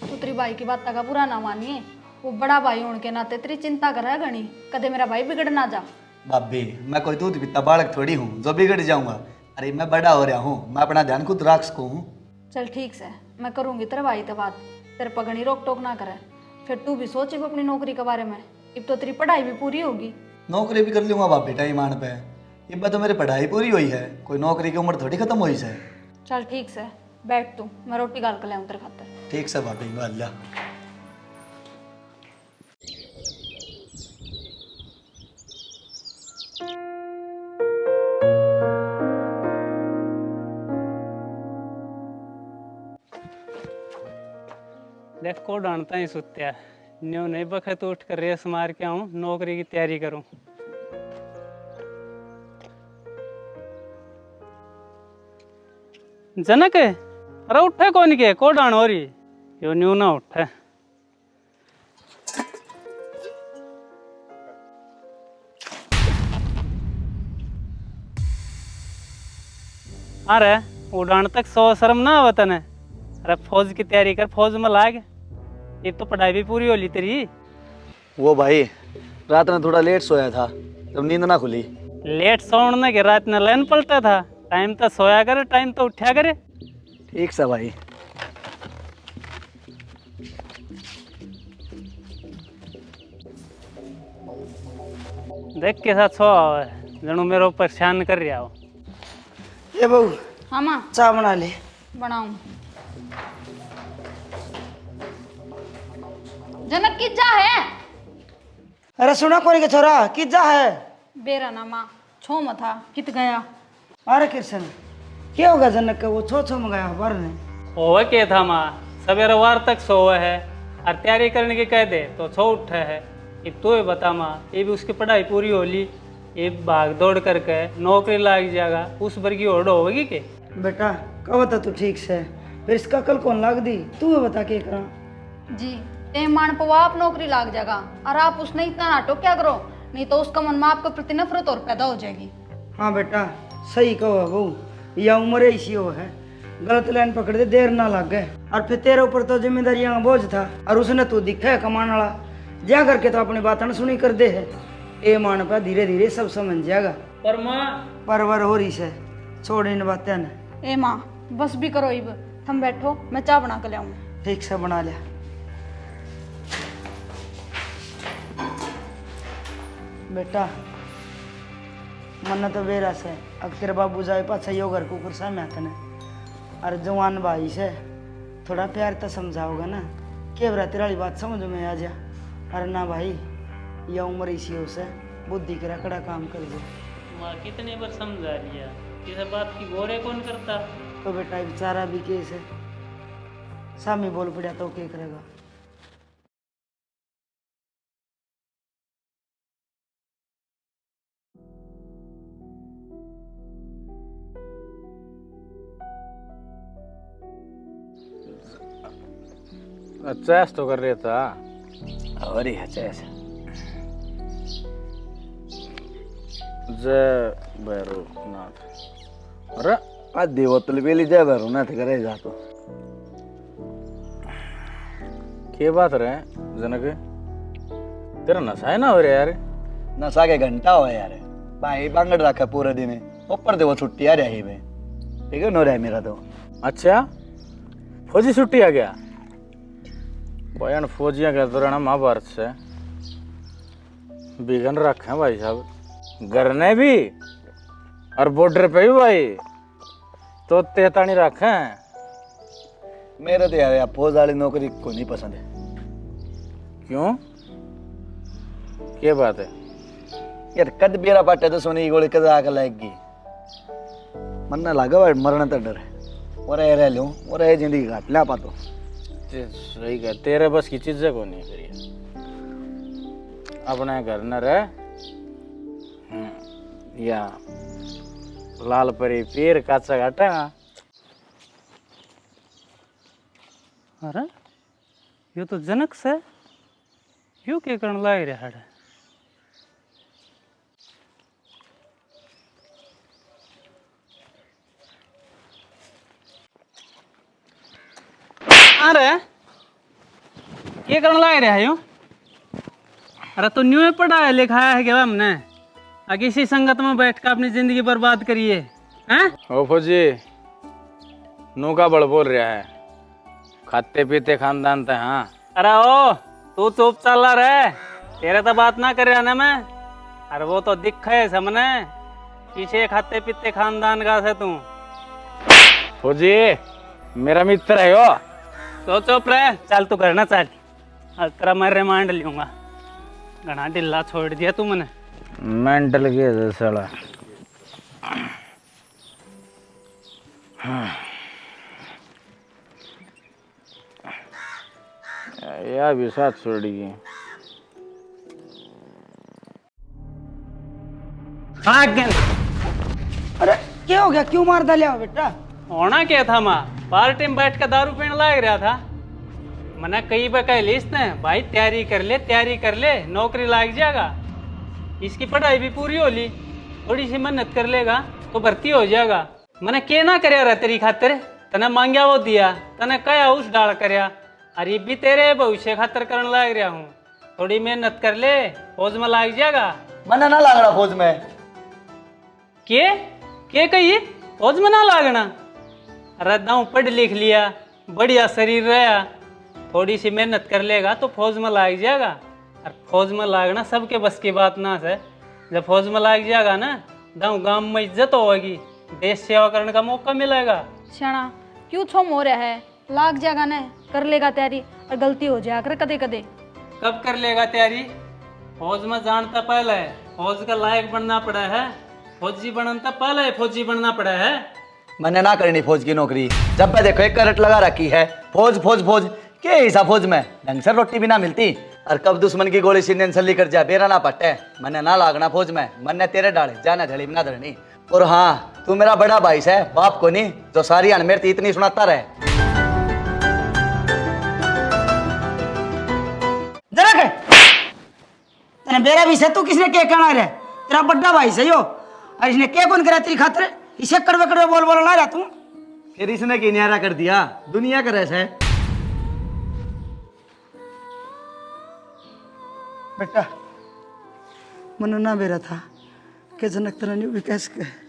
तू तेरी भाई की बात का बुरा ना मानिए। वो बड़ा भाई होने के नाते तेरी चिंता कर रहा है घनी, कदे मेरा भाई बिगड़ ना जा। भाभी मैं कोई दूध पीता बालक थोड़ी हूँ जो बिगड़ जाऊंगा। अरे मैं बड़ा हो रहा हूँ, मैं अपना ध्यान खुद रख सकूँ हूँ। चल ठीक से, मैं करूंगी तेरे भाई से बात, तेरे पर घनी रोक टोक ना करे। फिर तू भी सोच अपनी नौकरी के बारे में, अब तो तेरी पढ़ाई भी पूरी होगी। नौकरी भी कर लूंगा भाभी टाइम आने पे। ये बात तो मेरी पढ़ाई पूरी हुई है, कोई नौकरी की उम्र थोड़ी खत्म हुई है। चल ठीक से बैठ तू, मैं रोटी गाल कर लाऊं तेरे खातिर। ठीक से भाभी, अल्लाह। देख को डांटता ही सुत्या, न्यू नहीं बखत उठ कर रेस मार के आऊं, नौकरी की तैयारी करूं। जनक अरे उठे कौन के को डाण हो रही, यो न्यू ना उठे। अरे उड़ान तक सौ शर्म ना आवत ने। अरे फौज की तैयारी कर, फौज में लाग, एक तो पढ़ाई भी पूरी हो ली तेरी। वो भाई रात में थोड़ा लेट सोया था, जब नींद ना खुली। लेट सोने के रात में लाइन पलटा था, टाइम तो सोया करे, टाइम तो उठा करे। ठीक सा भाई। देख के साथ सो आओ, जनू मेरे ऊपर परेशान कर रहा हो। ये बहू हाँ माँ चाय बना ले। बनाऊं। जनक की जा है। अरे सुना कोनी के छोरा कि जा है। बेरा ना माँ, छो मथा कित गया। अरे कृष्ण क्या होगा जनक का, वो छो छो मंगाया बर ने। होवे के था माँ, सवेरे वार तक सोवे है और तैयारी करने की कह दे तो सो उठे है। ये तो बता माँ, ये भी उसकी पढ़ाई पूरी हो ली, ये भाग दौड़ करके नौकरी लाग जाएगा, उस भर की ओढ़ होगी के। बेटा कहो तो तू ठीक से, फिर इसका कल कौन लाग दी, तू बता के करा। जी ते मान पवा आप नौकरी लाग जाएगा और आप उसने इतना नाटक क्या करो, नहीं तो उसका मन में आपके प्रति नफरत और पैदा हो जाएगी। हाँ बेटा सही कहो बहू, यह उम्र ऐसी हो है, गलत लाइन पकड़ दे देर ना लग गए। और फिर तेरे ऊपर तो जिम्मेदारियां का बोझ था, और उसने तू दिखा है कमाने वाला, जा करके तो अपनी बात न सुनी कर दे है। ए मान पे धीरे धीरे सब समझ जाएगा। पर माँ परवर हो रही से, छोड़ इन बातें न। ए माँ बस भी करो, इब तुम बैठो, मैं चाय बना कर लाऊं। ठीक से बना लिया। बेटा मन तो बेरा से अब तेरे बाबू जाए पाछा यो घर को कुर्सा में आते ने, अरे जवान भाई से थोड़ा प्यार तो समझाओगा ना, के बरा तेरा वाली बात समझ में आ जा। अरे ना भाई यह उम्र इसी हो से बुद्धि के रकड़ा काम कर दे। माँ कितने बार समझा रही है, किसी बात की गोरे कौन करता। तो बेटा बेचारा भी केस है, सामी बोल पड़ा तो क्या करेगा। चैस तो कर रहा था। और ही चैस। जय भैरवनाथ। अरे आज देवतल बेली जय भैरवनाथ करे जा तो क्या बात रहे जनक, तेरा नशा है ना हो रहा यार। नशा के घंटा हो यार, भाई बांगड़ रखा पूरे दिन, ऊपर दे वो छुट्टी आ रही है, ठीक है नो रहा है मेरा तो। अच्छा फौजी छुट्टी आ गया। बयान फौजियाँ के दौरान महाभारत से बिगन रखे हैं भाई साहब, घर ने भी और बॉर्डर पे भी भाई। तो तेता नहीं रखे। मेरे तो यार फौज वाली नौकरी को नहीं पसंद है। क्यों, क्या बात है? यार कद बेरा पाटे तो सोनी की गोली कद आकर लगेगी। मन ना लगा भाई, मरने तो डर है। और ये रह लूं और ये जिंदगी काट ला पातो। सही कह, तेरे बस की चीजें को नहीं करिए। अपने घर न रह, या लाल परी पीर काचा घाटा। अरे ये तो जनक से यू के करण लाग रहा है। अरे ये करण लाग रहा है यूं? अरे तो न्यू पढ़ाया लिखाया है क्या हमने? किसी संगत में बैठ कर अपनी जिंदगी बर्बाद करिए हैं? ओ फौजी, नू का बड़ बोल रहा है, खाते पीते खानदान थे। हाँ अरे ओ तू चुप चला रहे, तेरे तो बात ना कर रहा ना मैं। अरे वो तो दिख है सामने, पीछे खाते पीते खानदान का है तू। फौजी मेरा मित्र है यो। तो चुप रहे, चल तू घर ना चल, तेरा मैं रिमांड लूंगा। घना ढिल्ला छोड़ दिया तू मैंने। मेंटल के साला। या भी साथ छोड़ गई। अरे क्या हो गया, क्यों मार डालिया बेटा? होना क्या था माँ, पार्टी में बैठ कर दारू पीने लग रहा था। मैंने कई बार कह ली इसने, भाई तैयारी कर ले, नौकरी लग जाएगा। इसकी पढ़ाई भी पूरी हो ली, थोड़ी सी मेहनत कर लेगा तो भर्ती हो जाएगा। मैंने क्या ना करया रहा तेरी खातिर, तने मांगया वो दिया, तने कया उस डाल करया। अरे ये भी तेरे भविष्य खातिर करने लग रहा हूँ, थोड़ी मेहनत कर ले, फौज में लग जाएगा। मन ना लग रहा फौज में। के कही फौज में ना लागना? अरे दाऊ पढ़ लिख लिया, बढ़िया शरीर रहा, थोड़ी सी मेहनत कर लेगा तो फौज में लग जाएगा। और फौज में लागना सबके बस की बात ना है। जब फौज में लग जाएगा ना, दाऊ गांव में इज्जत होगी, देश सेवा करने का मौका मिलेगा। शाना क्यों छोम हो रहा है? लाग जाएगा ना, कर लेगा तैयारी, और गलती हो जाया कर कदे कदे। कब कर लेगा तैयारी? फौज में जानता पहले फौज का लायक बनना पड़ा है, फौजी बनता पहले फौजी बनना पड़ा है। मैंने ना करनी फौज की नौकरी। जब मैं देखो एक करट लगा रखी है, फौज फौज फौज के हिस्सा फौज में ढंग से रोटी भी ना मिलती, और कब दुश्मन की गोली सीने सली कर जाए बेरा ना पट्टे। मैंने ना लागना फौज में, मैंने तेरे डाले जाना झड़ी ना धरनी। और हाँ, तू मेरा बड़ा भाई है, बाप को नहीं, जो सारी अनमेरती इतनी सुनाता रहे। तेने बेरा भी से तू किसने क्या कहना रे? तेरा बड़ा भाई से यो, और इसने क्या कौन करा तेरी खातिर? इसे कड़वे कड़वे बोल बोल ला रहा तू। फिर इसने की न्यारा कर दिया, दुनिया का रस है। बेटा मन ना बेरा था कि जनक तरह नहीं विकास के।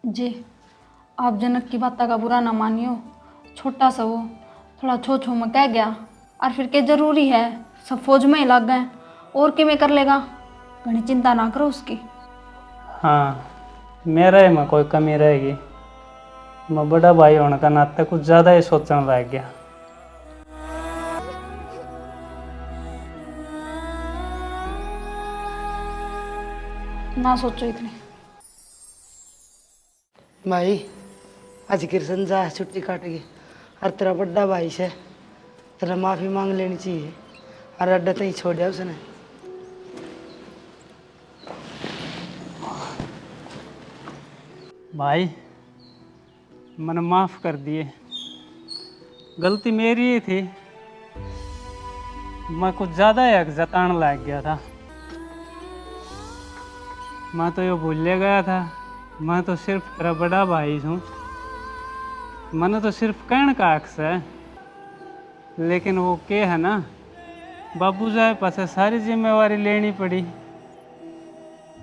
जी आप जनक की बात का बुरा ना मानियो, छोटा सा वो थोड़ा छो छो में कह गया, और फिर के जरूरी है सब फौज में ही लग गए, और कि में कर लेगा, घनी चिंता ना करो उसकी। हाँ मेरे में कोई कमी रहेगी, मैं बड़ा भाई होने का नाते कुछ ज़्यादा ही सोचने लग गया। ना सोचो इतनी। भाई आज कृष्ण जा छुट्टी काट गई, और तेरा बड़ा भाई से तेरा माफी मांग लेनी चाहिए, और अड्डा तो ही छोड़ दिया उसने। भाई मैंने माफ़ कर दिए, गलती मेरी ही थी, मैं कुछ ज़्यादा ही हक जताने लग गया था। मैं तो ये भूल गया था, मैं तो सिर्फ तेरा बड़ा भाई हूँ, मैंने तो सिर्फ कहने का हक है। लेकिन वो क्या है ना, बाबू जाए पास सारी जिम्मेवारी लेनी पड़ी,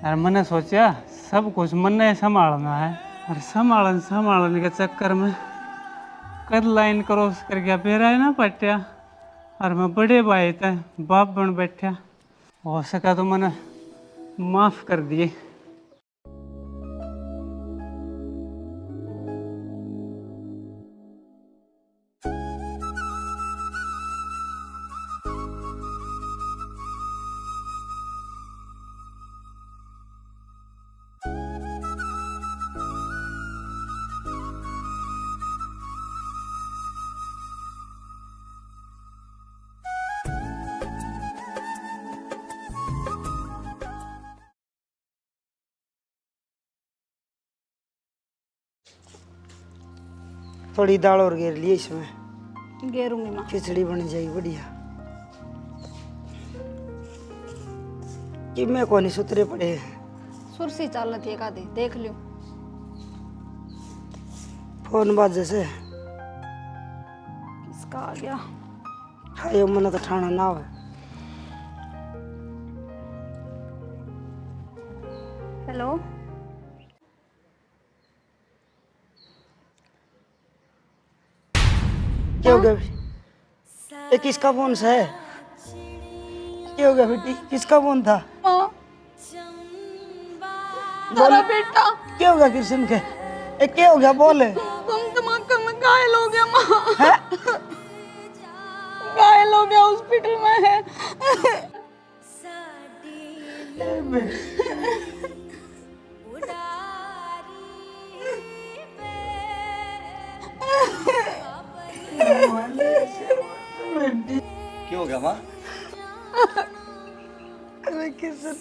और मैंने सोचा सब कुछ मैंने संभालना है, और संभालन के चक्कर में कर लाइन क्रॉस कर गया बेरा है ना पट्टिया। और मैं बड़े भाई था बाप बन बैठा। हो सका तो मैंने माफ कर दिए। थोड़ी दाल और घेर लिए इसमें, गेरूंगी माँ। खिचड़ी बन जाएगी बढ़िया। कि मैं कोनी सुतरे पड़े हैं। सुरसी चाल रही है आधी, देख लियो। फोन बाजे से किसका आ गया? हाय मन तो ठाना ना हो। हेलो, क्या हो गया? ये किसका फोन से है? क्या हो गया बेटी? किसका फोन था? माँ, तेरा बेटा। क्या हो गया कृष्ण के? ये क्या हो गया बोल? तुम दिमाग में घायल हो गया माँ। घायल हो गया, हॉस्पिटल में है। क्या हो गया माँ? अरे कृष्ण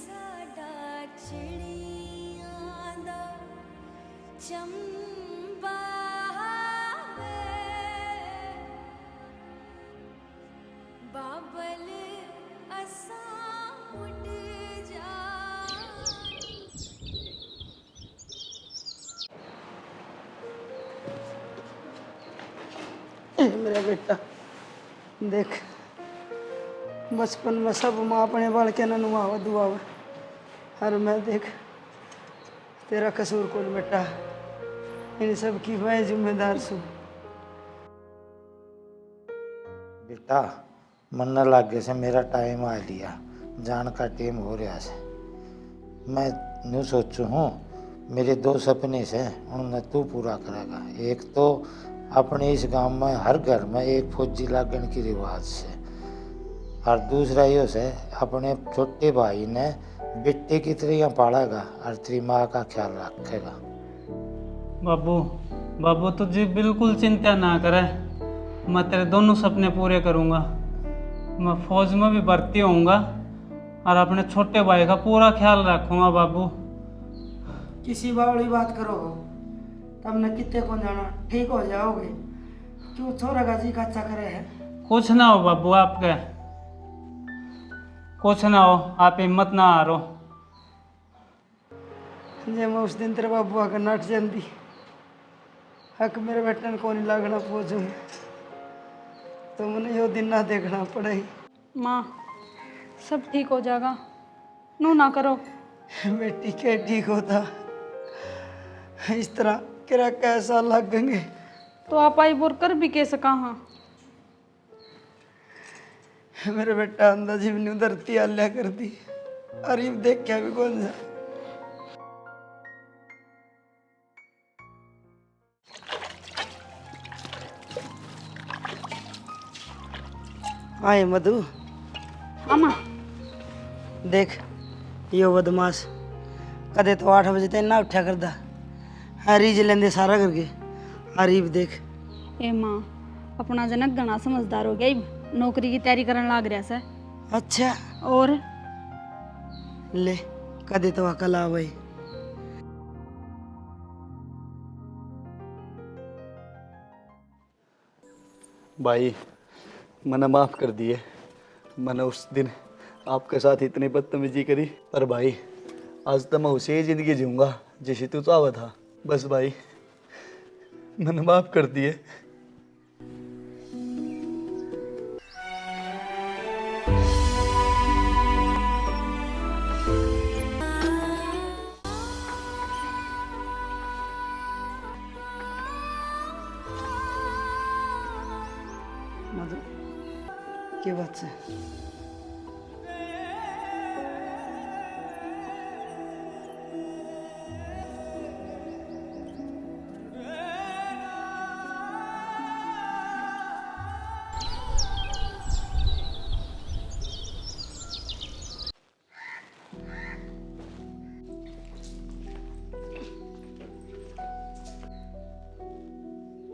मेरा बेटा देख, बचपन में सब माँ अपने बाल के नुआवा दुआवा। हर मैं देख तेरा कसूर कौन बेटा, इन सब की मैं जिम्मेदार छू। बेटा मन न लागे से मेरा टाइम आ लिया, जान का टाइम हो रहा से। मैं यूँ सोचू हूँ मेरे 2 सपने से उन्हें तू पूरा करेगा। एक तो अपने इस गांव में हर घर में एक फौजी लागन की रिवाज से, और दूसरा ये से अपने छोटे भाई ने बेटे की तरह पालेगा और तेरी माँ का ख्याल रखेगा। बाबू बाबू तुझे बिल्कुल चिंता ना करे, मैं तेरे दोनों सपने पूरे करूँगा। मैं फौज में भी भर्ती होऊंगा और अपने छोटे भाई का पूरा ख्याल रखूँगा बाबू। किसी बावड़ी बात करो तब न कितने को जाना ठीक हो जाओगे। क्यों छोरा का जी का अच्छा करे है? कुछ ना हो बाबू, आपके कुछ ना हो, आप हिम्मत ना हारो। जे मैं उस दिन तेरे बाबू आकर नट जाती, हक मेरे बेटे को नहीं लागना पहुँचू तो मैंने यो दिन ना देखना पड़े। माँ, सब ठीक हो जाएगा, नू ना करो। बेटी के ठीक होता, इस तरह किरा कैसा लगेंगे तो आप आई बोर कर भी कैसे कहाँ? मेरे बेटा अंदाजी भी नहीं धरती आल्या कर दी। अरे देख क्या भी कौन सा आए मधु। हाँ माँ। देख यो बदमाश कदे तो 8 बजे तक ना उठा करदा, रीज लेंदे सारा करके। हरीब देख ए माँ, अपना जनक घना समझदार हो गया, इब नौकरी की तैयारी करने लाग रहा से। अच्छा और ले कदे तो अकल आवे। भाई मैंने माफ़ कर दिए। मैंने उस दिन आपके साथ इतनी बदतमीजी करी, पर भाई आज तो मैं उसे ही ज़िंदगी जीऊँगा जैसे तू चाहता था। बस भाई मैंने माफ़ कर दिए। दो के बात से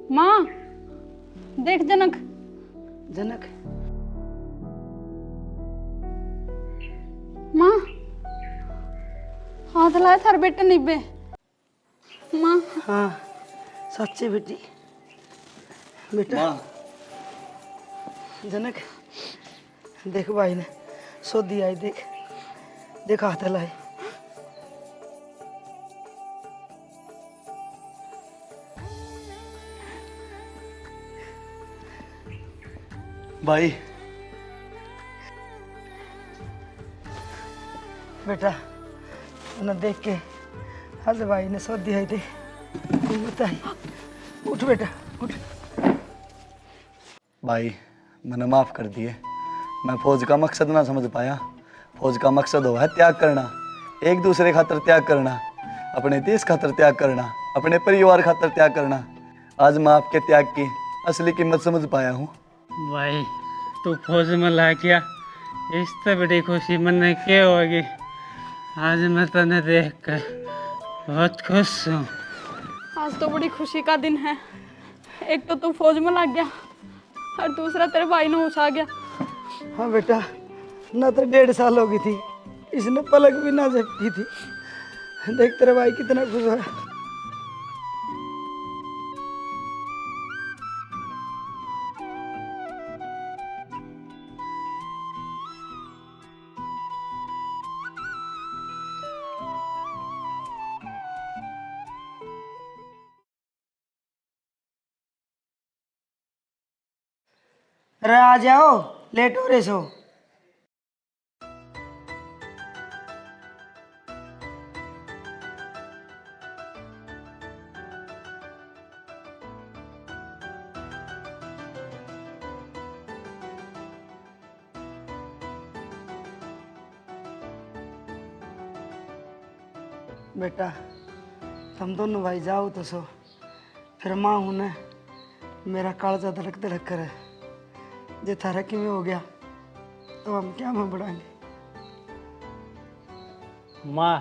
माँ देख जनक। जनक माँ हाथ लाया थार बेटे निब्बे। माँ हाँ सच्ची बेटी बेटा जनक देख भाई ने सोदी आई देख देख हाथ लाई। भाई बेटा उन्हें देख के हज भाई ने सोदी आई थी बताई। उठ बेटा उठ। भाई मैंने माफ़ कर दिए। मैं फौज का मकसद ना समझ पाया। फौज का मकसद हो है त्याग करना, एक दूसरे खातर त्याग करना, अपने देश खातर त्याग करना, अपने परिवार खातर त्याग करना। आज मैं आपके त्याग की असली कीमत समझ पाया हूँ। भाई तू फौज में ला गया, इससे बड़ी खुशी मन में क्या होगी। आज मैं तने देख कर बहुत खुश हूँ। आज तो बड़ी खुशी का दिन है। एक तो तू फौज में लग गया और दूसरा तेरे भाई ने उछा गया। हाँ बेटा ना तो 1.5 साल हो गई थी, इसने पलक भी ना झपकी थी। देख तेरा भाई कितना खुश है। अरे आ जाओ, लेट हो रहे सो। बेटा तुम दोनों भाई जाओ तो सो, फिर माँ हूं ना मेरा कालजा धड़क धड़क कर जे थारा कि में हो गया तो हम क्या में बढ़ाएंगे। माँ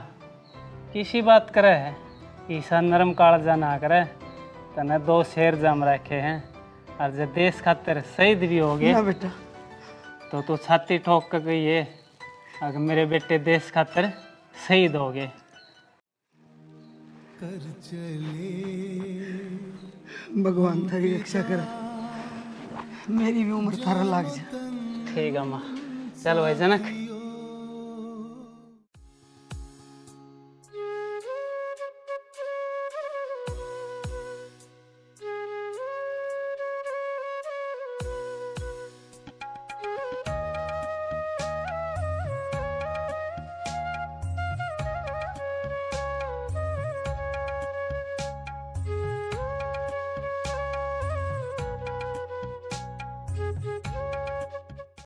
किसी बात करे है, ईसा नरम कालजा ना करे। तने 2 शेर जम रखे हैं और जब देश खातिर शहीद भी हो गए ना बेटा तो तू छाती ठोक कर गई है अगर मेरे बेटे देश खातिर शहीद हो गए। भगवान थारी रक्षा करे, मेरी भी उम्र थारा लाग जा। ठीक है माँ, चल भाई जनक।